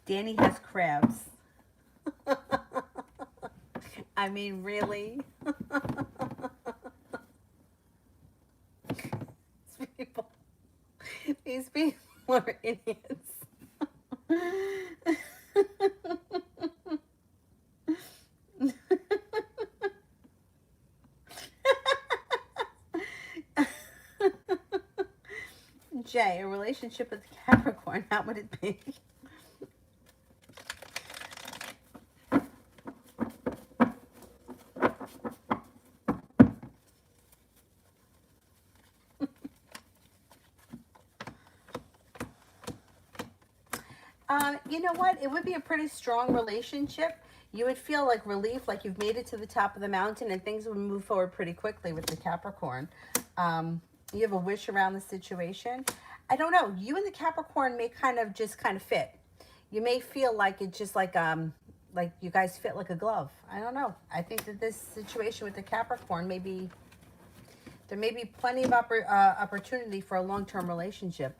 S1: Danny has crabs. I mean, really? These people are idiots. Jay, a relationship with Capricorn, how would it be? You know what? It would be a pretty strong relationship. You would feel like relief, like you've made it to the top of the mountain, and things would move forward pretty quickly with the Capricorn. You have a wish around the situation. I don't know. You and the Capricorn may kind of fit. You may feel like it's just like you guys fit like a glove. I don't know. I think that this situation with the Capricorn there may be plenty of opportunity for a long-term relationship.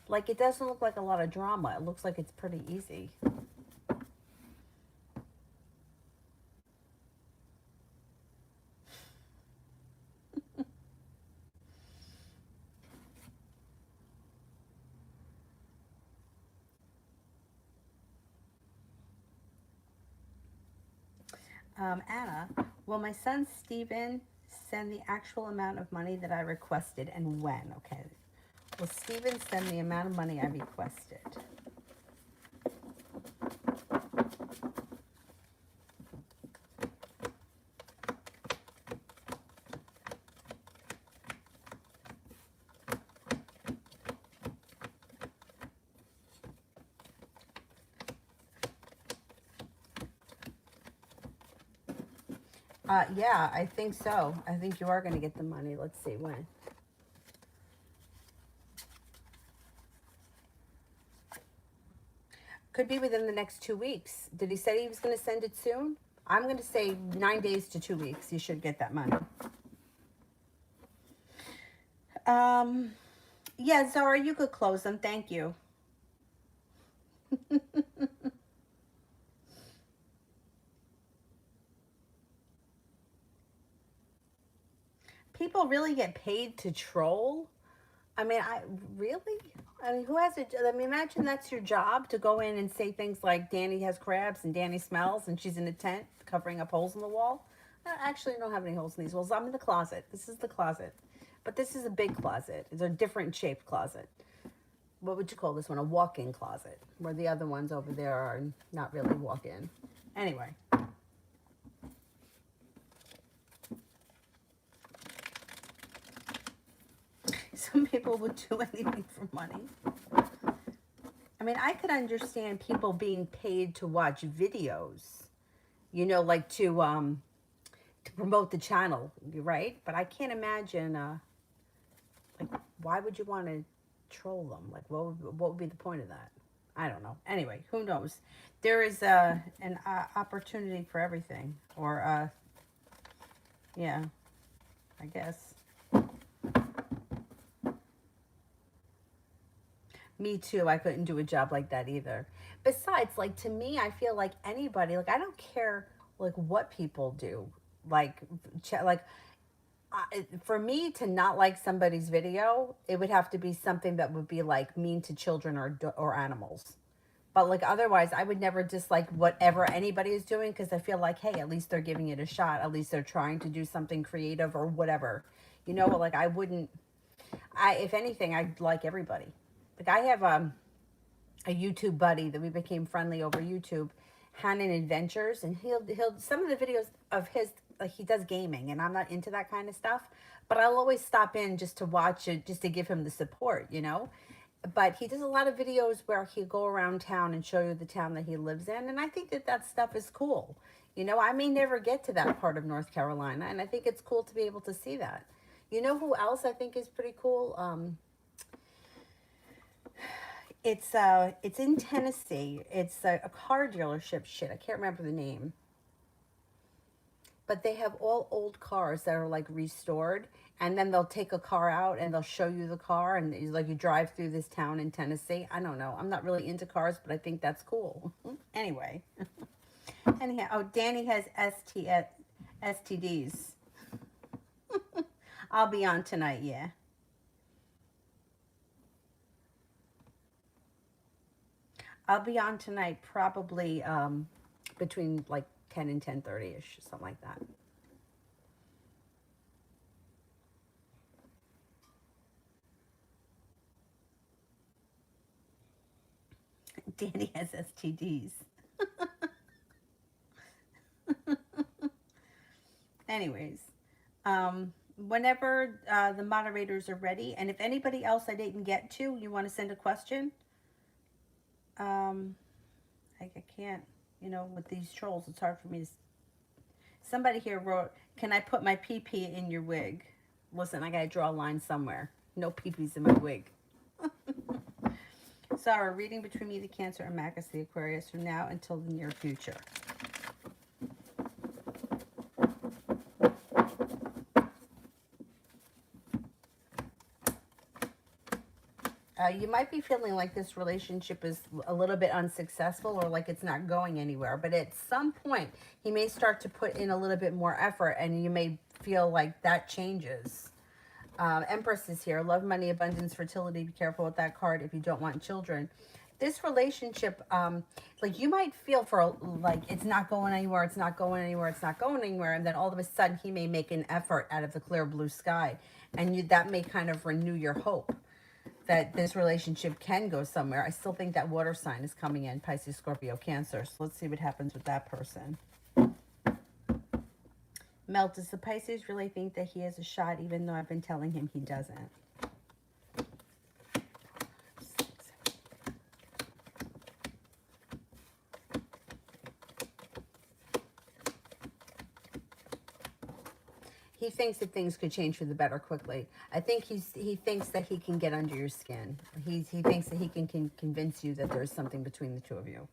S1: Like, it doesn't look like a lot of drama. It looks like it's pretty easy. Anna, will my son Steven send the actual amount of money that I requested, and when? Okay. Will Steven send the amount of money I requested? Yeah, I think so. I think you are going to get the money. Let's see when. Could be within the next 2 weeks. Did he say he was going to send it soon? I'm going to say 9 days to 2 weeks. You should get that money. Yeah, Zara, you could close them. Thank you. People really get paid to troll? I mean, really? I mean, who has it? I mean, imagine that's your job, to go in and say things like Danny has crabs and Danny smells and she's in a tent covering up holes in the wall. Actually, I don't have any holes in these walls. I'm in the closet. This is the closet. But this is a big closet. It's a different shaped closet. What would you call this one? A walk-in closet, where the other ones over there are not really walk-in. Anyway. Some people would do anything for money. I mean, I could understand people being paid to watch videos, like to promote the channel, right? But I can't imagine, like, why would you want to troll them? Like, what would be the point of that? I don't know. Anyway, who knows? There is an opportunity for everything, or yeah, I guess. Me too. I couldn't do a job like that either. Besides, like, to me, I feel like anybody, like, I don't care like what people do. Like, like, for me to not like somebody's video, it would have to be something that would be like mean to children or animals. But like, otherwise, I would never dislike whatever anybody is doing, because I feel like, hey, at least they're giving it a shot. At least they're trying to do something creative or whatever. Like, I wouldn't. If anything, I'd like everybody. Like, I have a YouTube buddy that we became friendly over YouTube, Hannon Adventures, and he'll some of the videos of his, like, he does gaming, and I'm not into that kind of stuff, but I'll always stop in just to watch it, just to give him the support. But he does a lot of videos where he'll go around town and show you the town that he lives in, and I think that stuff is cool. I may never get to that part of North Carolina, and I think it's cool to be able to see that. You know who else I think is pretty cool? It's in Tennessee. It's a car dealership. Shit, I can't remember the name. But they have all old cars that are like restored, and then they'll take a car out and they'll show you the car, and like, you drive through this town in Tennessee. I don't know. I'm not really into cars, but I think that's cool. Anyway. Anyhow, oh, Danny has STDs. I'll be on tonight, yeah. I'll be on tonight, probably between like 10 and 10:30ish, something like that. Danny has STDs. Anyways, whenever the moderators are ready, and if anybody else I didn't get to, you want to send a question, I can't, you know, with these trolls, it's hard for me to... Somebody here wrote, can I put my pee-pee in your wig? Listen, I gotta draw a line somewhere. No pee-pees in my wig. Sorry, reading between me, the Cancer, and Marcus, the Aquarius, from now until the near future. You might be feeling like this relationship is a little bit unsuccessful or like it's not going anywhere. But at some point, he may start to put in a little bit more effort and you may feel like that changes. Empress is here. Love, money, abundance, fertility. Be careful with that card if you don't want children. This relationship, like you might feel for like it's not going anywhere, it's not going anywhere, it's not going anywhere. And then all of a sudden he may make an effort out of the clear blue sky. And that may kind of renew your hope that this relationship can go somewhere. I still think that water sign is coming in, Pisces, Scorpio, Cancer. So let's see what happens with that person. Mel, does the Pisces really think that he has a shot, even though I've been telling him he doesn't? He thinks that things could change for the better quickly. I think he thinks that he can get under your skin. He thinks that he can convince you that there's something between the two of you.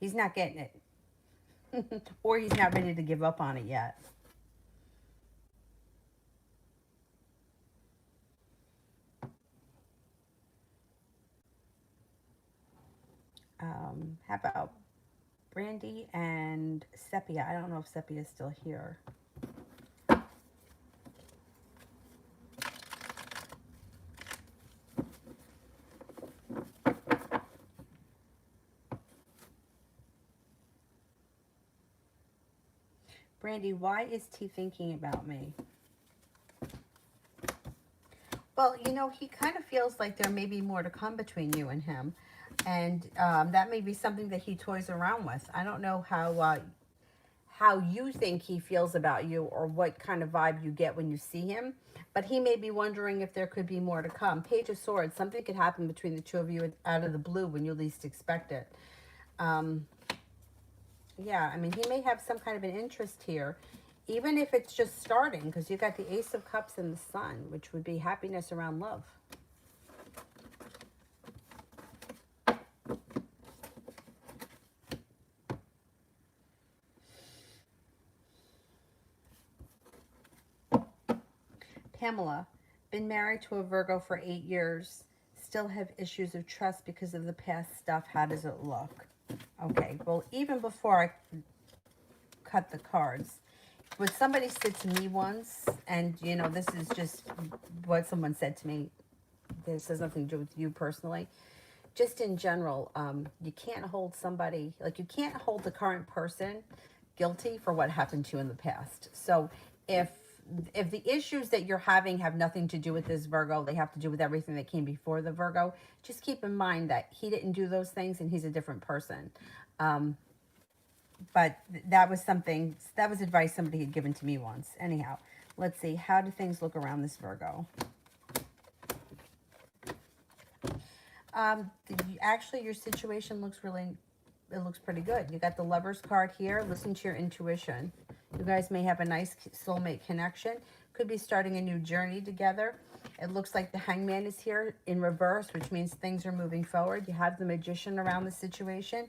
S1: He's not getting it. Or he's not ready to give up on it yet. How about Brandy and Sepia? I don't know if Sepia is still here. Brandy, why is T thinking about me? Well, you know, he kind of feels like there may be more to come between you and him. And that may be something that he toys around with. I don't know how you think he feels about you or what kind of vibe you get when you see him. But he may be wondering if there could be more to come. Page of Swords, something could happen between the two of you out of the blue when you least expect it. Yeah, I mean, he may have some kind of an interest here, even if it's just starting, because you got the Ace of Cups and the Sun, which would be happiness around love. Pamela, been married to a Virgo for 8 years, still have issues of trust because of the past stuff. How does it look? Okay, well, even before I cut the cards, what somebody said to me once, and, you know, this is just what someone said to me. This has nothing to do with you personally. Just in general, you can't hold somebody, like you can't hold the current person guilty for what happened to you in the past. So if the issues that you're having have nothing to do with this Virgo, they have to do with everything that came before the Virgo, just keep in mind that he didn't do those things and he's a different person. But that was advice somebody had given to me once. Anyhow, let's see. How do things look around this Virgo? Actually, your situation looks it looks pretty good. You got the Lover's card here. Listen to your intuition. You guys may have a nice soulmate connection. Could be starting a new journey together. It looks like the Hangman is here in reverse, which means things are moving forward. You have the Magician around the situation.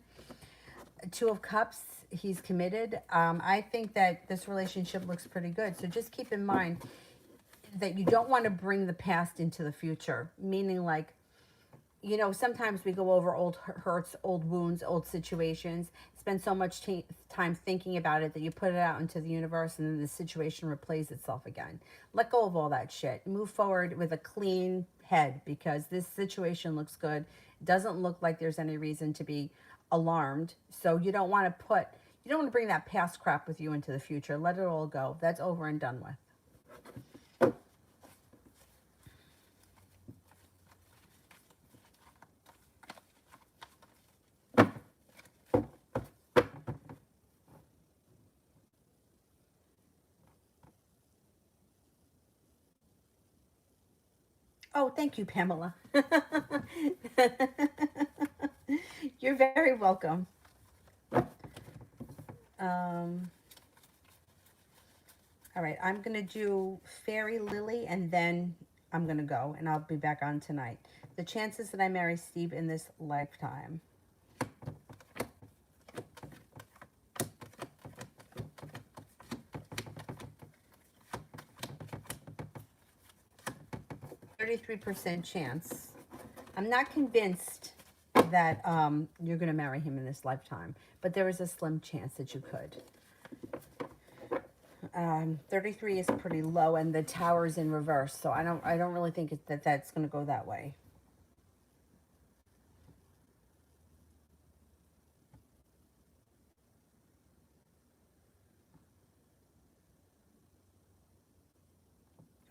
S1: Two of Cups, he's committed. I think that this relationship looks pretty good. So just keep in mind that you don't want to bring the past into the future. Meaning like, you know, sometimes we go over old hurts, old wounds, old situations, spend so much time thinking about it that you put it out into the universe and then the situation replays itself again. Let go of all that shit. Move forward with a clean head because this situation looks good. It doesn't look like there's any reason to be alarmed. So you don't want to bring that past crap with you into the future. Let it all go. That's over and done with. Oh, thank you, Pamela. You're very welcome. All right, I'm going to do Fairy Lily, and then I'm going to go, and I'll be back on tonight. The chances that I marry Steve in this lifetime. %33 chance. I'm not convinced that you're going to marry him in this lifetime, but there is a slim chance that you could. 33 is pretty low, and the tower is in reverse, so I don't really think that's going to go that way.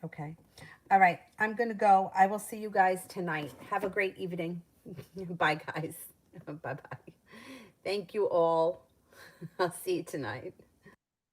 S1: Okay. All right. I'm going to go. I will see you guys tonight. Have a great evening. Bye, guys. Bye-bye. Thank you all. I'll see you tonight.